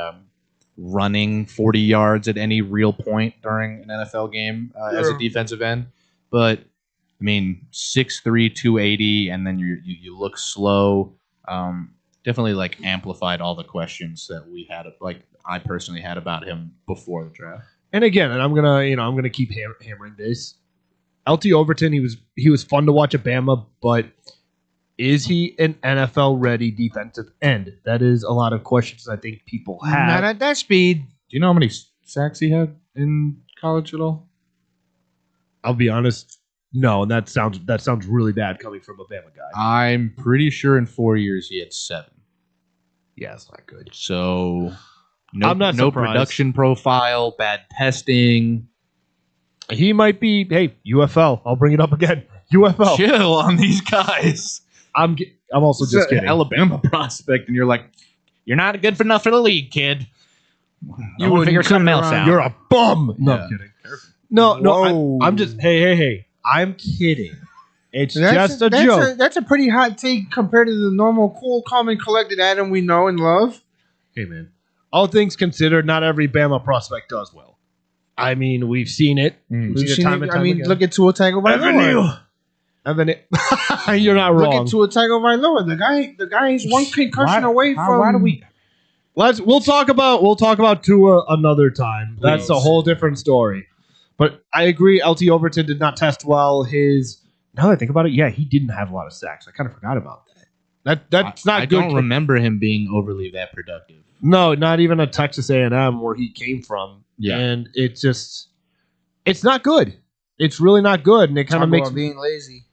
running 40 yards at any real point during an NFL game as a defensive end. But I mean, 6'3", 280, and then you look slow. Definitely like amplified all the questions that we had, like I personally had about him before the draft. And again, and I'm gonna keep hammering this. LT Overton, he was fun to watch at Bama, but is he an NFL ready defensive end? That is a lot of questions I think people have. Not at that speed. Do you know how many sacks he had in college at all? I'll be honest. No, and that sounds really bad coming from a Bama guy. I'm pretty sure in 4 years he had 7. Yeah, it's not good. So I'm not no surprised. production profile, bad testing. He might be. Hey, UFL. I'll bring it up again. UFL. Chill on these guys. I'm also just kidding. Alabama prospect, and you're like, you're not good enough for the league, kid. You would figure something else out. You're a bum. No, Yeah. I'm kidding. No. I'm just. Hey. I'm kidding. It's just a joke. That's a pretty hot take compared to the normal, cool, calm, and collected Adam we know and love. Hey, man. All things considered, not every Bama prospect does well. I mean, we've seen it. We've seen it. I mean, look at Tua Tagovailoa. You're not wrong. Look at Tua Tagovailoa. The guy is one concussion away from. Why do we? We'll talk about Tua another time. That's a whole different story. But I agree, LT Overton did not test well. Now that I think about it, yeah, he didn't have a lot of sacks. I kind of forgot about that. That's not good. I don't remember him being overly that productive. No, not even at Texas A&M where he came from. Yeah. And it's not good. It's really not good. And it kind of makes being lazy.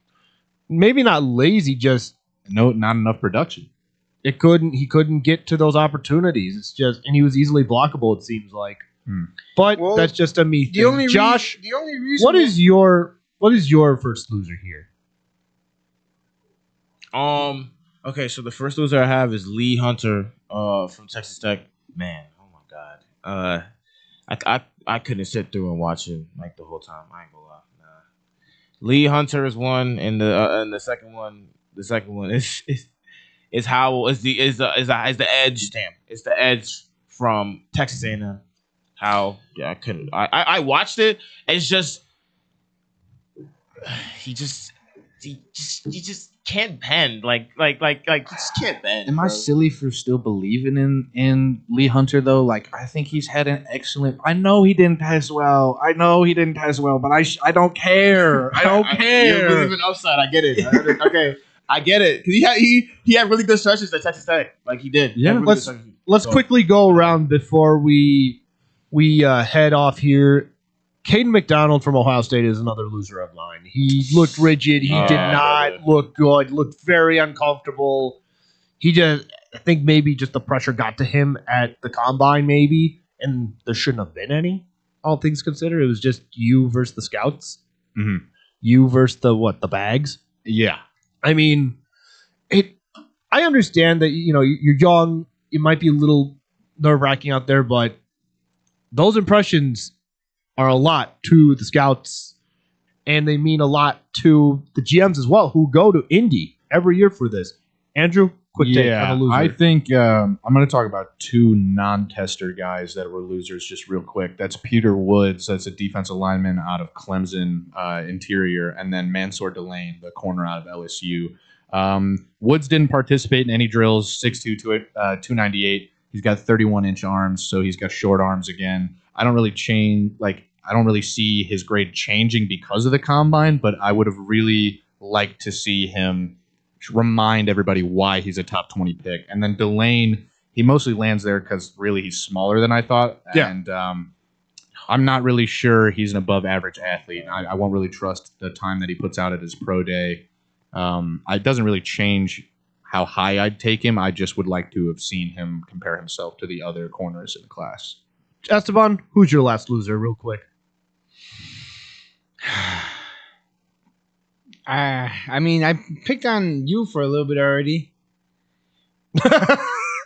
Maybe not lazy, just not enough production. He couldn't get to those opportunities. It's just, and he was easily blockable, it seems like. But that's just a me thing. Josh, the only reason what is your first loser here? Okay, so the first loser I have is Lee Hunter from Texas Tech. Man, oh my God. I couldn't sit through and watch him like the whole time. I ain't gonna lie. Nah. Lee Hunter is one, and the second one is Howell is the edge stamp. It's the edge from Texas A&M. How I couldn't. I watched it. It's just he just can't bend. Like he just can't bend. Am I silly for still believing in Lee Hunter though? Like, I think he's had an excellent. I know he didn't test well, but I don't care. I don't care. You believe in upside. I get it. Okay, I get it. Because he had really good stretches at Texas Tech. Like he did. Yeah. Let's quickly go around before we head off here. Caden McDonald from Ohio State is another loser of mine. He looked rigid. He did not look good. Looked very uncomfortable. I think maybe just the pressure got to him at the combine, maybe, and there shouldn't have been any. All things considered, it was just you versus the scouts. Mm-hmm. You versus the bags. Yeah. I mean, I understand that you're young. It might be a little nerve-wracking out there, but those impressions are a lot to the scouts, and they mean a lot to the GMs as well, who go to Indy every year for this. Andrew, quick take on a loser. I think I'm going to talk about 2 non-tester guys that were losers just real quick. That's Peter Woods, that's a defensive lineman out of Clemson interior, and then Mansour Delane, the corner out of LSU. Woods didn't participate in any drills, 6'2", 298. He's got 31-inch arms, so he's got short arms again. I don't really see his grade changing because of the combine, but I would have really liked to see him remind everybody why he's a top 20 pick. And then Delane, he mostly lands there because really he's smaller than I thought. Yeah. And I'm not really sure he's an above average athlete. I won't really trust the time that he puts out at his pro day. It doesn't really change how high I'd take him. I just would like to have seen him compare himself to the other corners in the class. Esteban, who's your last loser, real quick? I mean, I picked on you for a little bit already.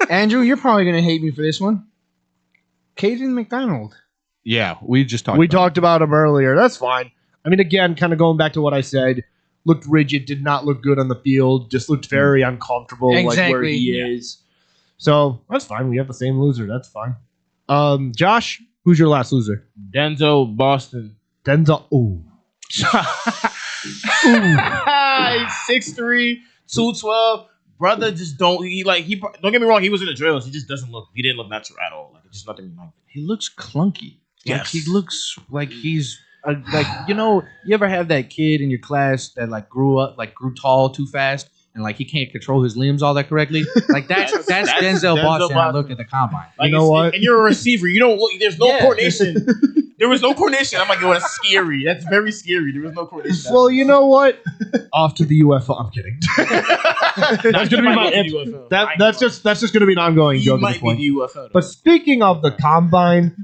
Andrew, you're probably going to hate me for this one. Caden McDonald. Yeah, we just talked. We talked about him earlier. That's fine. I mean, again, kind of going back to what I said, looked rigid, did not look good on the field, just looked very uncomfortable, like where Exactly. he is. So that's fine. We have the same loser. That's fine. Josh, who's your last loser? Denzel Boston. Denzel. Ooh. He's 6'3", 212. Brother just don't get me wrong, he was in the drills. He didn't look natural at all. Like it's just nothing like He looks clunky. Yes. Like he looks like he's you ever have that kid in your class that grew tall too fast and he can't control his limbs all that correctly? Like that's Denzel Boston. I looked at the combine. Like, you know what? And you're a receiver. You don't look. There's no coordination. There was no coordination. I'm like, yo, that's scary. That's very scary. There was no coordination. Well, you know what? Off to the UFO. I'm kidding. That's gonna be that's just gonna be an ongoing joke at this point. But speaking of the combine,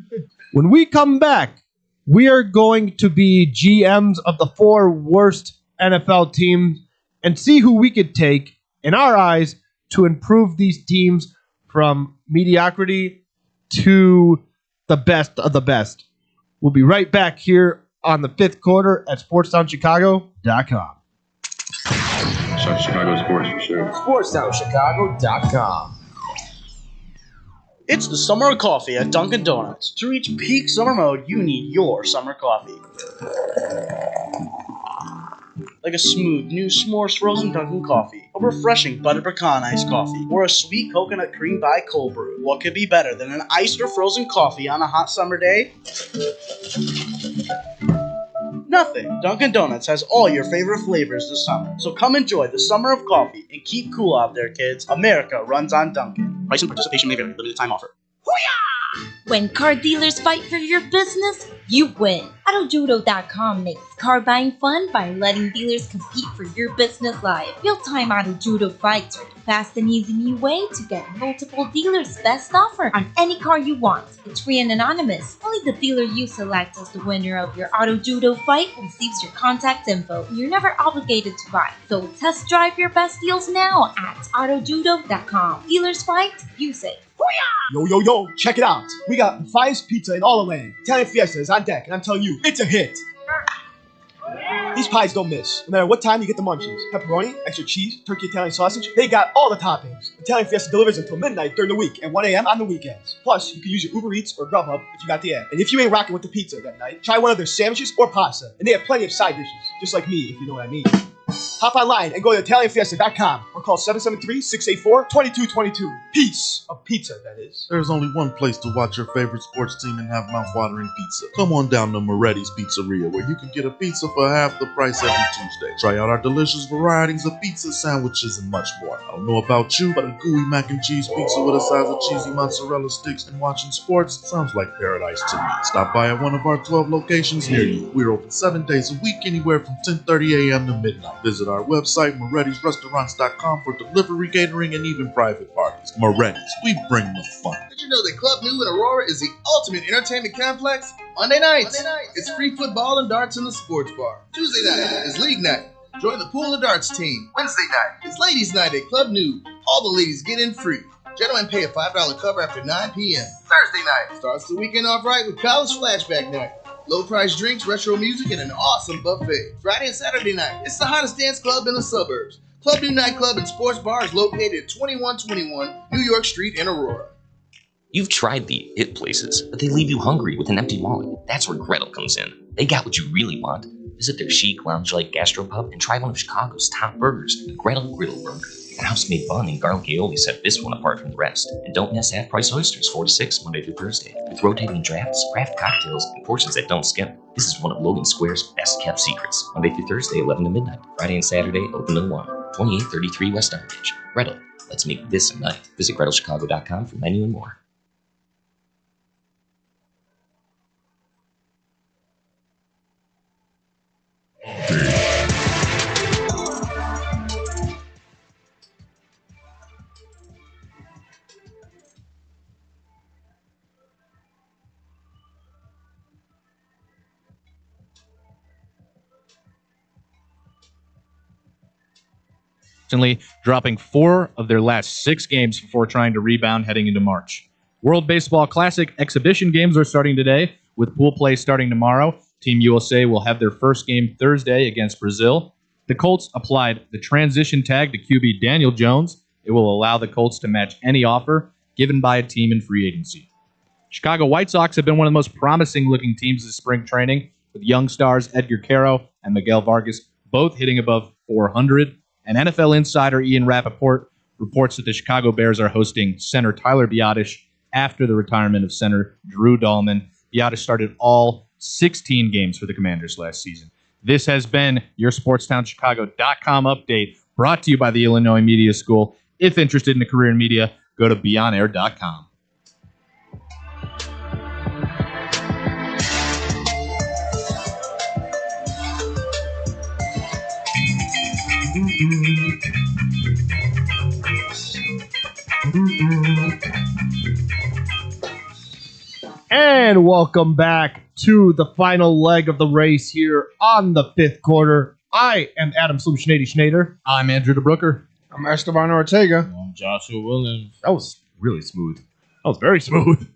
when we come back, we are going to be GMs of the 4 worst NFL teams and see who we could take, in our eyes, to improve these teams from mediocrity to the best of the best. We'll be right back here on the 5th quarter at SportsTownChicago.com. Chicago sports for sure. SportsTownChicago.com. It's the summer of coffee at Dunkin' Donuts. To reach peak summer mode, you need your summer coffee. Like a smooth, new s'mores frozen Dunkin' coffee, a refreshing butter pecan iced coffee, or a sweet coconut cream pie cold brew. What could be better than an iced or frozen coffee on a hot summer day? Nothing. Dunkin' Donuts has all your favorite flavors this summer. So come enjoy the summer of coffee and keep cool out there, kids. America runs on Dunkin'. Price and participation may vary. Limited time offer. When car dealers fight for your business, you win. AutoJudo.com makes car buying fun by letting dealers compete for your business live. Real-time Auto Judo fights are the fast and easy new way to get multiple dealers' best offer on any car you want. It's free and anonymous. Only the dealer you select as the winner of your Auto Judo fight receives your contact info. You're never obligated to buy, so test drive your best deals now at AutoJudo.com. Dealers fight, you save. Yo, check it out. We got the finest pizza in all the land. Italian Fiesta is on deck, and I'm telling you, it's a hit. These pies don't miss. No matter what time you get the munchies. Pepperoni, extra cheese, turkey Italian sausage, they got all the toppings. Italian Fiesta delivers until midnight during the week and 1 a.m. on the weekends. Plus, you can use your Uber Eats or Grubhub if you got the app. And if you ain't rocking with the pizza that night, try one of their sandwiches or pasta. And they have plenty of side dishes, just like me, if you know what I mean. Hop online and go to ItalianFiesta.com or call 773-684-2222. Piece of pizza, that is. There's only one place to watch your favorite sports team and have mouth-watering pizza. Come on down to Moretti's Pizzeria, where you can get a pizza for half the price every Tuesday. Try out our delicious varieties of pizza, sandwiches, and much more. I don't know about you, but a gooey mac and cheese pizza with a size of cheesy mozzarella sticks and watching sports sounds like paradise to me. Stop by at one of our 12 locations near you. We're open 7 days a week, anywhere from 10:30 a.m. to midnight. Visit our website, Moretti'sRestaurants.com, for delivery, catering, and even private parties. Moretti's, we bring the fun. Did you know that Club New in Aurora is the ultimate entertainment complex? Monday nights, it's free football and darts in the sports bar. Tuesday night is league night. Join the pool and darts team. Wednesday night is ladies' night at Club New. All the ladies get in free. Gentlemen pay a $5 cover after 9 p.m. Thursday night starts the weekend off right with college flashback night. Low price drinks, retro music, and an awesome buffet. Friday and Saturday night, it's the hottest dance club in the suburbs. Club New Nightclub and Sports Bar is located at 2121 New York Street in Aurora. You've tried the it places, but they leave you hungry with an empty wallet. That's where Gretel comes in. They got what you really want. Visit their chic, lounge-like gastropub and try one of Chicago's top burgers, the Gretel Griddle Burger. An house-made bun and garlic aioli set this one apart from the rest. And don't miss half-price oysters 4 to 6 Monday through Thursday. With rotating drafts, craft cocktails, and portions that don't skip. This is one of Logan Square's best-kept secrets. Monday through Thursday, 11 to midnight. Friday and Saturday, open to 1. 2833 West Armitage. Gretel, let's make this a night. Visit GretelChicago.com for menu and more. Dropping 4 of their last 6 games before trying to rebound heading into March. World Baseball Classic exhibition games are starting today, With pool play starting tomorrow, Team USA will have their first game Thursday against Brazil. The Colts applied the transition tag to QB Daniel Jones. It will allow the Colts to match any offer given by a team in free agency. Chicago White Sox have been one of the most promising-looking teams this spring training, with young stars Edgar Caro and Miguel Vargas both hitting above 400. And NFL insider Ian Rappaport reports that the Chicago Bears are hosting center Tyler Biadasz after the retirement of center Drew Dahlman. Biadasz started all 16 games for the Commanders last season. This has been your SportsTownChicago.com update, brought to you by the Illinois Media School. If interested in a career in media, go to BeyondAir.com. And welcome back to the final leg of the race here on the fifth quarter. I am Adam Slim Schneider. I'm Andrew DeBrooker. I'm Esteban Ortega. I'm Joshua Williams. That was really smooth. That was very smooth.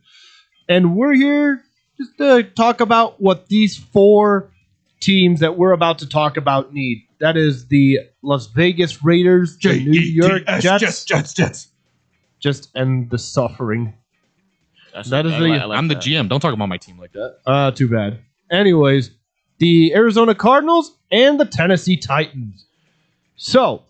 And we're here just to talk about what these four teams that we're about to talk about need. That is the Las Vegas Raiders, the New York Jets. Jets. Just end the suffering. I'm the GM. Don't talk about my team like that. Too bad. Anyways, the Arizona Cardinals and the Tennessee Titans. So,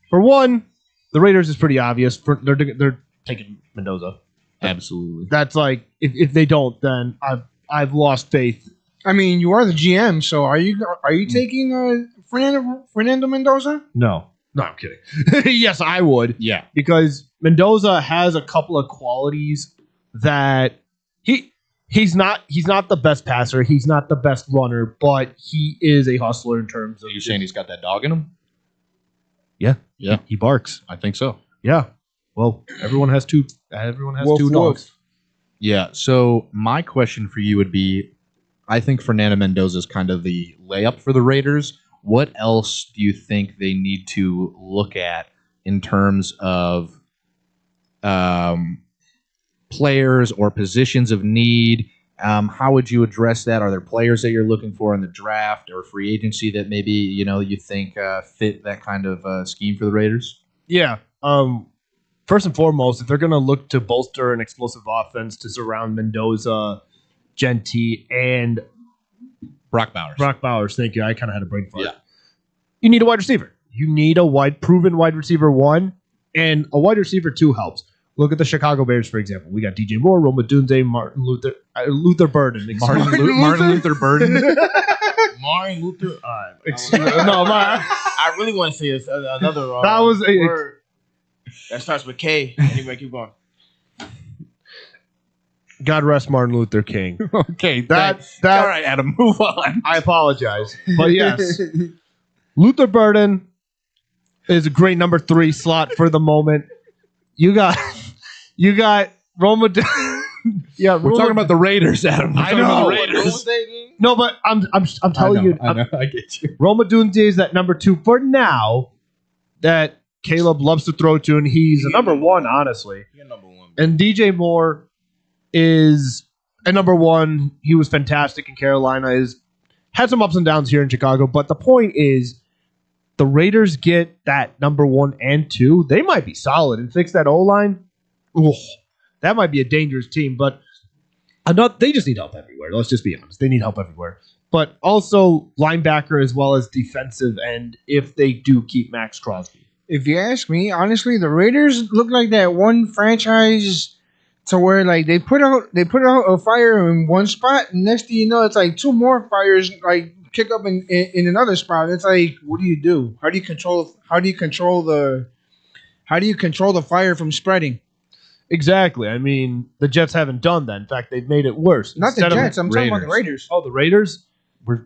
for one, the Raiders is pretty obvious. They're taking Mendoza. Absolutely. That's like, if they don't, then I've lost faith. I mean, you are the GM, so are you taking Fernando Mendoza? No, I'm kidding. Yes, I would. Yeah. Because Mendoza has a couple of qualities that he's not the best passer, he's not the best runner, but he is a hustler in terms of. Are you saying he's got that dog in him? Yeah. He barks. I think so. Yeah. Well, everyone has two dogs. Yeah. So my question for you would be, I think Fernando Mendoza is kind of the layup for the Raiders. What else do you think they need to look at in terms of players or positions of need? How would you address that? Are there players that you're looking for in the draft or free agency that maybe you think fit that kind of scheme for the Raiders? Yeah. First and foremost, if they're going to look to bolster an explosive offense to surround Mendoza, Genti, and Brock Bowers. Brock Bowers, thank you. I kind of had a brain fart. Yeah. You need a wide receiver. You need a proven wide receiver 1, and a wide receiver 2 helps. Look at the Chicago Bears, for example. We got DJ Moore, Roma Dunze, Martin Luther Burden. Martin Luther Burden. Martin Luther. I really want to say this, another that was word that starts with K. Anyway, keep going. God rest Martin Luther King. Okay, that all right, Adam, move on. I apologize, but yes, Luther Burden is a great number 3 slot for the moment. You got Roma. Yeah, we're talking about the Raiders, Adam. I know. No, but I'm telling you. I know. I get you. Roma Dunze is that number 2 for now that Caleb loves to throw to, and he's a number 1, honestly. And DJ Moore is a number 1. He was fantastic in Carolina. Is had some ups and downs here in Chicago, but the point is, the Raiders get that number 1 and 2. They might be solid and fix that O-line. Ooh, that might be a dangerous team, but they just need help everywhere. Let's just be honest. They need help everywhere. But also linebacker as well as defensive end if they do keep Max Crosby. If you ask me, honestly, the Raiders look like that one franchise to where like they put out a fire in one spot, and next thing you know, it's like 2 more fires like kick up in another spot. It's like, what do you do? How do you control the fire from spreading? Exactly. I mean, the Jets haven't done that. In fact, they've made it worse. Not the Jets. I'm talking about the Raiders. Oh, the Raiders?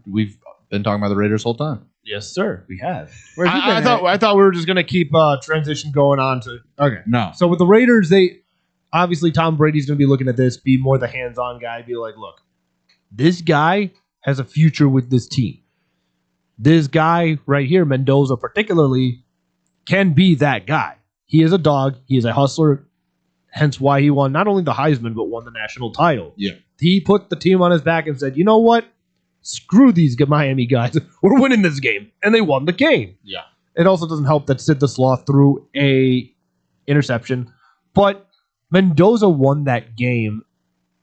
We've been talking about the Raiders the whole time. Yes, sir. We have. I thought we were just going to keep transition going on to. Okay. No. So with the Raiders, obviously Tom Brady's going to be looking at this, be more the hands-on guy, be like, look, this guy has a future with this team. This guy right here, Mendoza particularly, can be that guy. He is a dog. He is a hustler. hence why he won not only the Heisman, but won the national title. Yeah. He put the team on his back and said, you know what? Screw these Miami guys. We're winning this game. And they won the game. Yeah. It also doesn't help that Sid the Sloth threw a interception. But Mendoza won that game.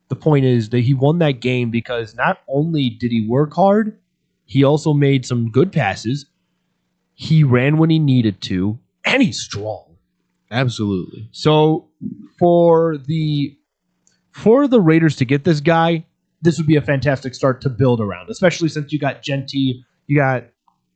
The point is that he won that game because not only did he work hard, he also made some good passes. He ran when he needed to, and he's strong. Absolutely. So for the Raiders to get this guy, this would be a fantastic start to build around, especially since you got Genty, you got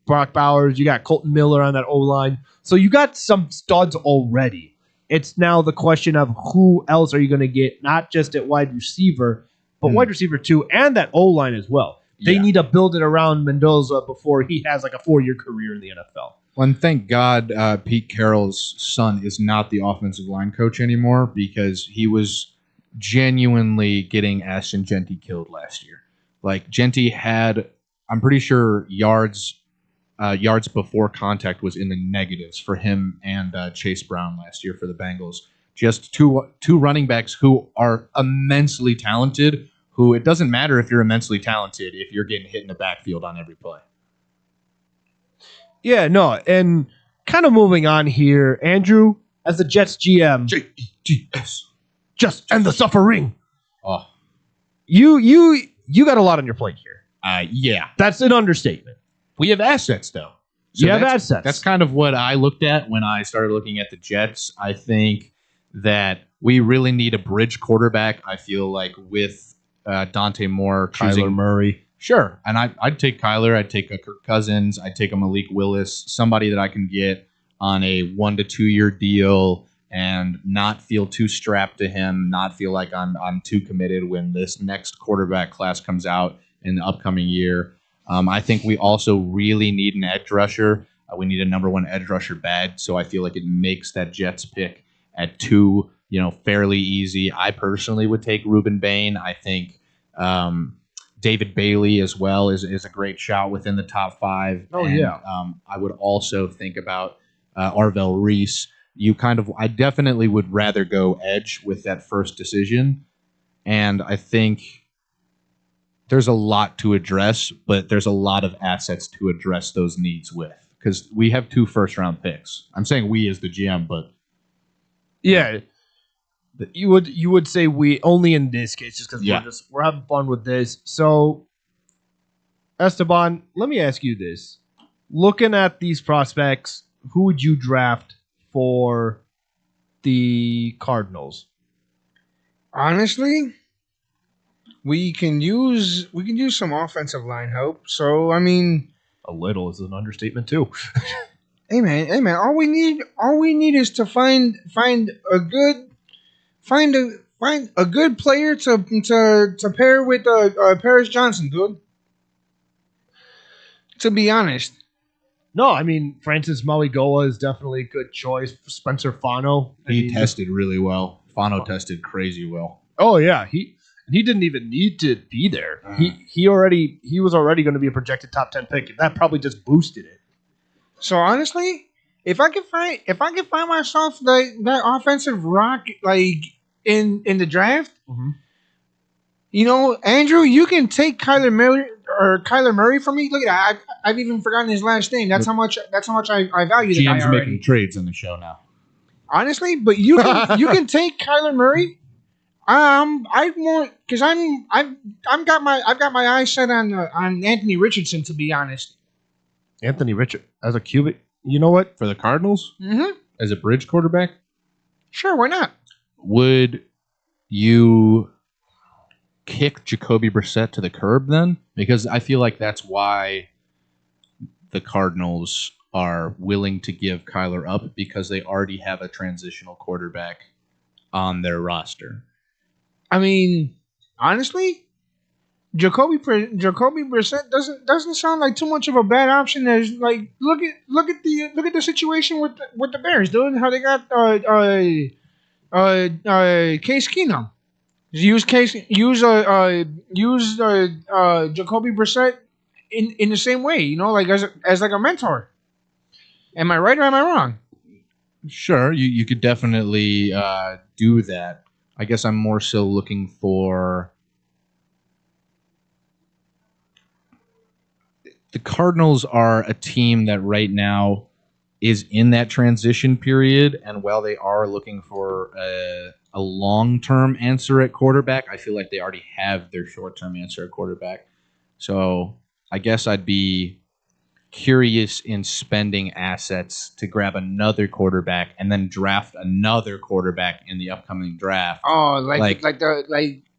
Brock Bowers, you got Colton Miller on that O-line. So you got some studs already. It's now the question of who else are you going to get, not just at wide receiver, but wide receiver 2 and that O-line as well. They need to build it around Mendoza before he has like a 4-year career in the NFL. Well, and thank God Pete Carroll's son is not the offensive line coach anymore because he was genuinely getting Ash and Genty killed last year. Like Genty had, I'm pretty sure yards before contact was in the negatives for him and Chase Brown last year for the Bengals. Just two running backs who are immensely talented, who it doesn't matter if you're immensely talented if you're getting hit in the backfield on every play. Yeah, no, and kind of moving on here, Andrew, as the Jets GM, J-E-T-S. Just end the suffering. Oh, you got a lot on your plate here. Yeah, that's an understatement. We have assets, though. So you have assets. That's kind of what I looked at when I started looking at the Jets. I think that we really need a bridge quarterback. I feel like with Dante Moore, Kyler Murray. Sure. And I'd take Kyler. I'd take a Kirk Cousins. I'd take a Malik Willis, somebody that I can get on a 1 to 2 year deal and not feel too strapped to him, not feel like I'm too committed when this next quarterback class comes out in the upcoming year. I think we also really need an edge rusher. We need a number 1 edge rusher bad, so I feel like it makes that Jets pick at 2, fairly easy. I personally would take Ruben Bain. I think David Bailey as well is a great shot within the top 5. Oh, and, yeah. I would also think about Arvell Reese. I definitely would rather go edge with that first decision, and I think there's a lot to address, but there's a lot of assets to address those needs with because we have 2 first-round picks. I'm saying we as the GM, but yeah, you would say we only in this case just because we're having fun with this. So, Esteban, let me ask you this: looking at these prospects, who would you draft for the Cardinals? Honestly, we can use some offensive line help. So I mean, a little is an understatement too. Hey man, all we need is to find a good player to pair with Paris Johnson, dude. To be honest. No, I mean Francis Maligoa is definitely a good choice. Spencer Fano, he tested really well. Fano tested crazy well. Oh yeah, he didn't even need to be there. He was already going to be a projected top 10 pick. That probably just boosted it. So honestly, if I can find myself that offensive rock like in the draft, Andrew, you can take Kyler Murray from me. Look at that. I've even forgotten his last name. That's how much I value the guy GM's already. making trades in the show now. Honestly, but you can take Kyler Murray. I want because I've got my eyes set on Anthony Richardson, to be honest. Anthony Richardson as a QB, you know what? For the Cardinals, as a bridge quarterback, sure, why not? Would you kick Jacoby Brissett to the curb then? Because I feel like that's why the Cardinals are willing to give Kyler up, because they already have a transitional quarterback on their roster. I mean, honestly, Jacoby Brissett doesn't sound like too much of a bad option. As like look at the situation with the Bears, dude. How they got Case Keenum. Use Jacoby Brissett in the same way, like as like a mentor. Am I right or am I wrong? Sure, you could definitely do that. I guess I'm more so looking for the Cardinals are a team that right now is in that transition period, and while they are looking for a long-term answer at quarterback, I feel like they already have their short-term answer at quarterback. So I guess I'd be curious in spending assets to grab another quarterback and then draft another quarterback in the upcoming draft. Oh,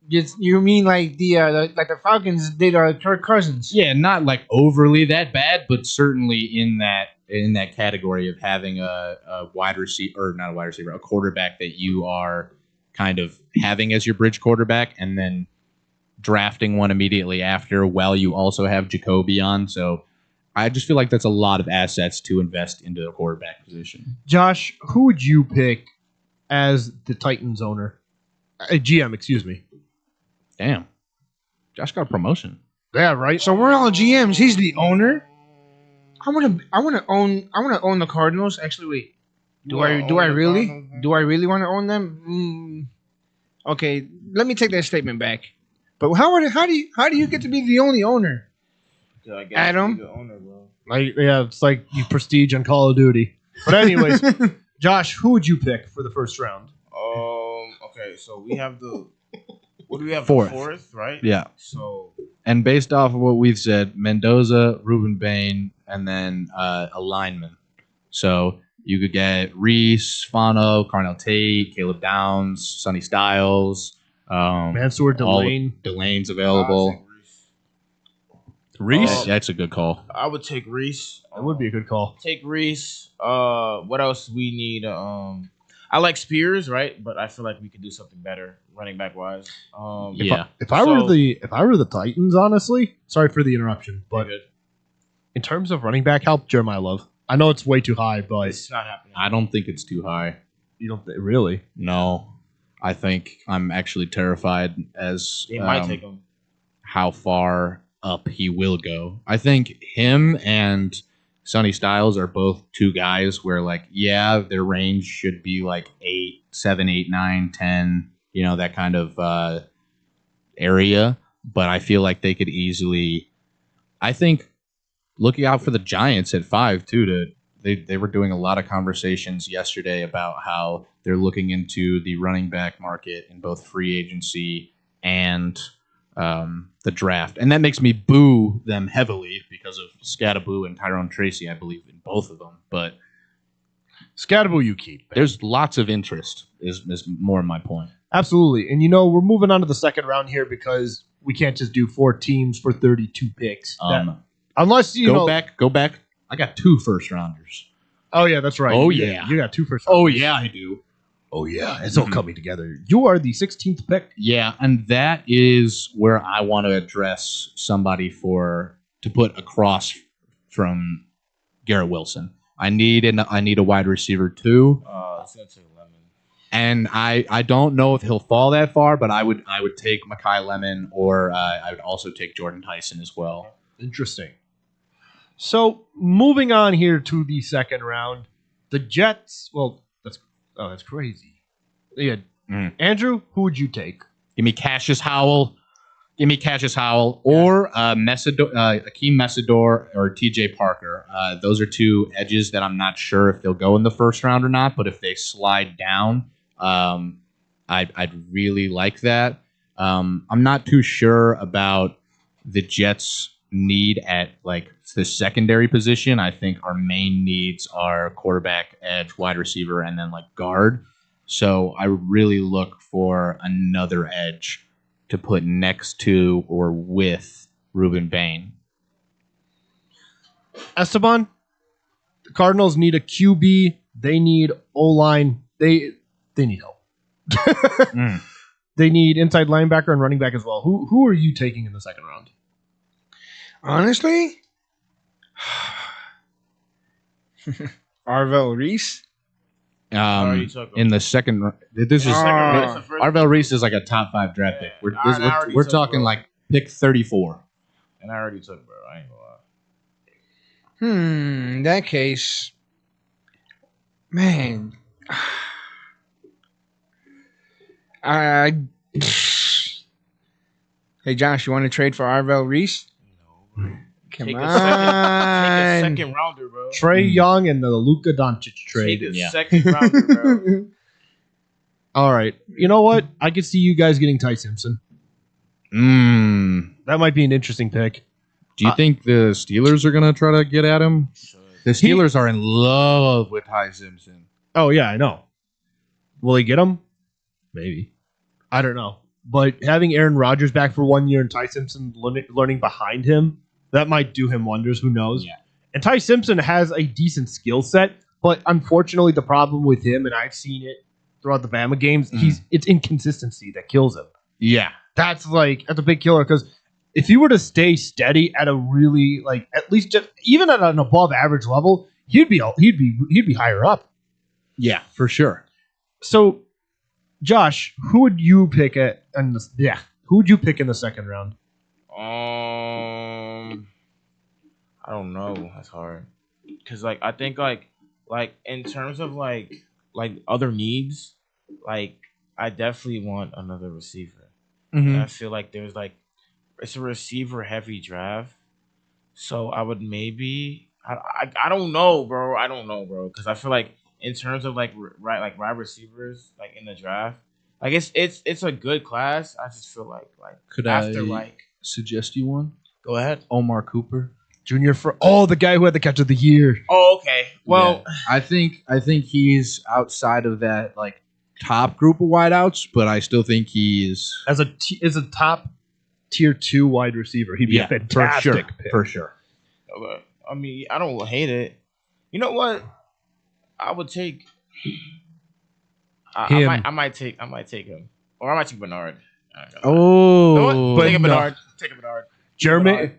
you mean like the Falcons did Kirk Cousins? Yeah, not like overly that bad, but certainly in that category of having a wide receiver, or not a wide receiver, a quarterback that you are kind of having as your bridge quarterback, and then drafting one immediately after, while you also have Jacoby on. So I just feel like that's a lot of assets to invest into the quarterback position. Josh, who would you pick as the Titans owner? GM, excuse me. Damn. Josh got a promotion. Yeah, right. So we're all GMs. He's the owner. I want to own the Cardinals. Actually, wait. Do I really want to own them? Okay, let me take that statement back. But how do you get to be the only owner? I guess Adam? you're the owner, bro. It's like you prestige on Call of Duty. But anyways, Josh, who would you pick for the first round? Okay, so we have the what do we have? Fourth. The fourth, right? Yeah. So And based off of what we've said, Mendoza, Ruben Bain, and then a lineman. So you could get Reese, Fano, Carnell Tate, Caleb Downs, Sonny Styles, Mansour Delane. Delane's available. Reese? That's a good call. I would take Reese. That would be a good call. Take Reese. What else we need? I like Spears, right? But I feel like we could do something better running back wise. If I were the Titans, honestly, sorry for the interruption, but in terms of running back help, Jeremiah Love. I know it's way too high, but it's not happening. I don't think it's too high. You don't really? No. I think I'm actually terrified as They might take him. how far up he will go. I think him and Sonny Styles are both two guys where, like, yeah, their range should be like 7, 8, 9, 10, that kind of area. But I feel like they could easily, I think, looking out for the Giants at 5 too. They were doing a lot of conversations yesterday about how they're looking into the running back market in both free agency and the draft. And that makes me boo them heavily because of Scattaboo and Tyrone Tracy, I believe, in both of them. But Scattaboo you keep. There's lots of interest is more my point. Absolutely. And we're moving on to the second round here because we can't just do 4 teams for 32 picks. Unless go back. I got 2 first rounders. Oh yeah, that's right. Oh You yeah, got 2 first Oh rounders. yeah, I do. Oh yeah, it's all coming together. You are the 16th pick. Yeah, and that is where I want to address somebody to put across from Garrett Wilson. I need a wide receiver too. It's gonna take Lemon. And I don't know if he'll fall that far, but I would take Mekhi Lemon, or I would also take Jordan Tyson as well. Interesting. So moving on here to the second round, the Jets. Well, that's crazy. Yeah, Andrew, who would you take? Give me Cassius Howell. Or Akeem Messidor or T.J. Parker. Those are 2 edges that I'm not sure if they'll go in the first round or not. But if they slide down, I'd really like that. I'm not too sure about the Jets' need at like the secondary position. I think our main needs are quarterback, edge, wide receiver, and then like guard. So I would really look for another edge to put next to or with Ruben Bain. Esteban, the Cardinals need a QB. They need O-line. They need help. They need inside linebacker and running back as well. Who are you taking in the second round? Honestly, Arvell Reese. In the second, this is Arvell Reese is like a top 5 draft pick. We're talking like pick 34. And I already took, bro. I ain't gonna lie. In that case, Man. Hey, Josh, you want to trade for Arvel Reese? No. Come Take on. a second rounder, bro. Trey Young and the Luka Doncic trade. Take a second rounder, bro. All right. You know what? I could see you guys getting Ty Simpson. That might be an interesting pick. Do you think the Steelers are going to try to get at him? The Steelers are in love with Ty Simpson. Oh, yeah, I know. Will he get him? Maybe. I don't know. But having Aaron Rodgers back for 1 year and Ty Simpson learning behind him, that might do him wonders. Who knows? Yeah. And Ty Simpson has a decent skill set, but unfortunately, the problem with him, and I've seen it throughout the Bama games, it's inconsistency that kills him. Yeah. That's a big killer because if he were to stay steady at a really at least just even at an above average level, he'd be higher up. Yeah, for sure. So, Josh, who would you pick who would you pick in the second round? I don't know. That's hard. Cause I think in terms of other needs, I definitely want another receiver. Mhm. And I feel like there's it's a receiver heavy draft. So I would maybe I don't know, bro. I don't know, bro. Cause I feel like in terms of wide receivers in the draft, it's a good class. I just feel like Could after I suggest you one? Go ahead. Omar Cooper. Junior the guy who had the catch of the year. Oh, okay. Well, Yeah. I think he's outside of that top group of wideouts, but I still think he's as a top tier 2 wide receiver. He'd be a fantastic pick. For sure. okay. I mean, I don't hate it. You know what? I would take. Him. I might take him, or I might take Bernard. Oh, You know what? Take a no. Bernard. Take a Bernard. Jeremy.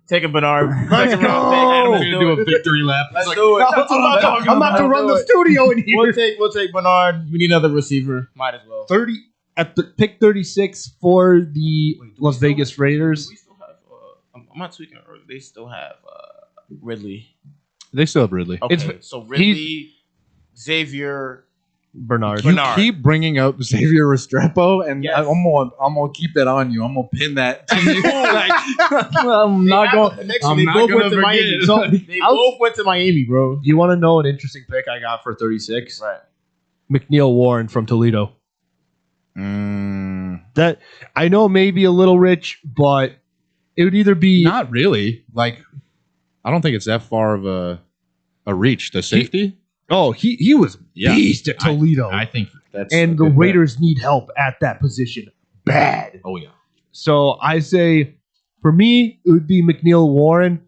Take a Bernard. Let's Second go. round pick. We're gonna do a victory lap. Let's do it. I'm about to run the studio in here. We'll take Bernard. We need another receiver. Might as well. 30 at the pick 36 for the Las Vegas Raiders. We still have. I'm not tweaking. They still have Ridley. They still have Ridley. Okay, so Ridley, Xavier, Bernard. You keep bringing up Xavier Restrepo, and Yes. I'm gonna keep that on you. I'm gonna pin that to you. I'm not going. Next I'm they not both gonna went to Miami. forget. So they both went to Miami, bro. You want to know an interesting pick I got for 36? Right. McNeil Warren from Toledo. Mm, That I know may be a little rich, but it would either be not really. I don't think it's that far of a reach. The safety. He was Yeah. beast at Toledo. I think that's and a the good bet. Raiders need help at that position bad. Oh yeah. So I say for me it would be McNeil Warren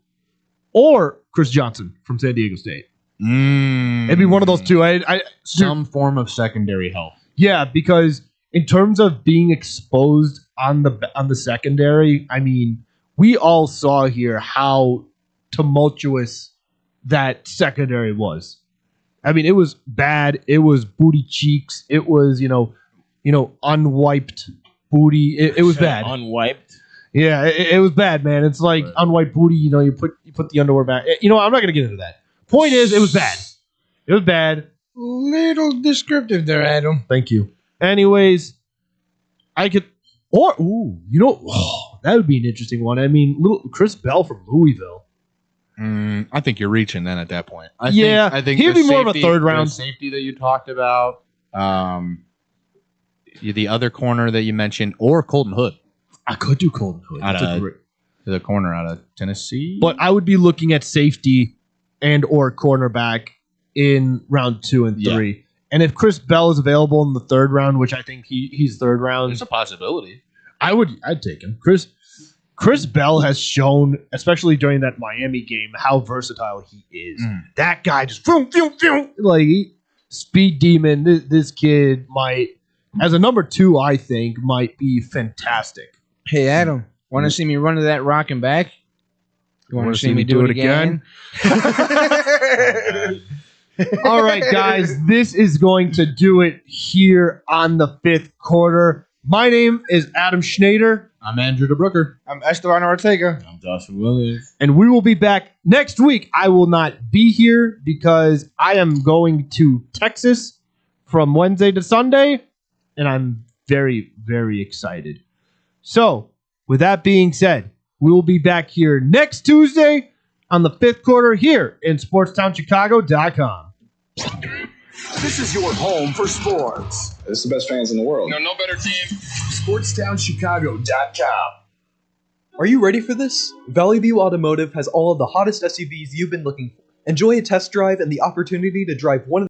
or Chris Johnson from San Diego State. It'd be one of those two. Some form of secondary help. Yeah, because in terms of being exposed on the secondary, I mean, we all saw here how tumultuous that secondary was. I mean, it was bad. It was booty cheeks. It was unwiped booty. It was bad. Unwiped. Yeah, it was bad, man. It's like unwiped booty. You put the underwear back. I'm not gonna get into that. Point is, it was bad. It was bad. Little descriptive there, Adam. Thank you. Anyways, I could, that would be an interesting one. I mean, little Chris Bell from Louisville. I think you're reaching then at that point. I think he'd the be more of a safety- third round the safety that you talked about. The other corner that you mentioned, or Colton Hood. I could do Colton Hood. The corner out of Tennessee. But I would be looking at safety and or cornerback in round 2 and 3. And if Chris Bell is available in the third round, which I think he's third round, There's a possibility. I'd take him. Chris Bell has shown, especially during that Miami game, how versatile he is. That guy just speed demon. This kid might, as a number 2, I think might be fantastic. Hey, Adam, want to see me run to that rock and back? You want to see me do it again? All right, guys, this is going to do it here on the 5th quarter. My name is Adam Schneider. I'm Andrew DeBrooker. I'm Esteban Ortega. I'm Joshua Willis. And we will be back next week. I will not be here because I am going to Texas from Wednesday to Sunday, and I'm very, very excited. So, with that being said, we will be back here next Tuesday on the 5th quarter here in SportsTownChicago.com. This is your home for sports. This is the best fans in the world. No better team. SportsTownChicago.com. Are you ready for this? Valley View Automotive has all of the hottest SUVs you've been looking for. Enjoy a test drive and the opportunity to drive one of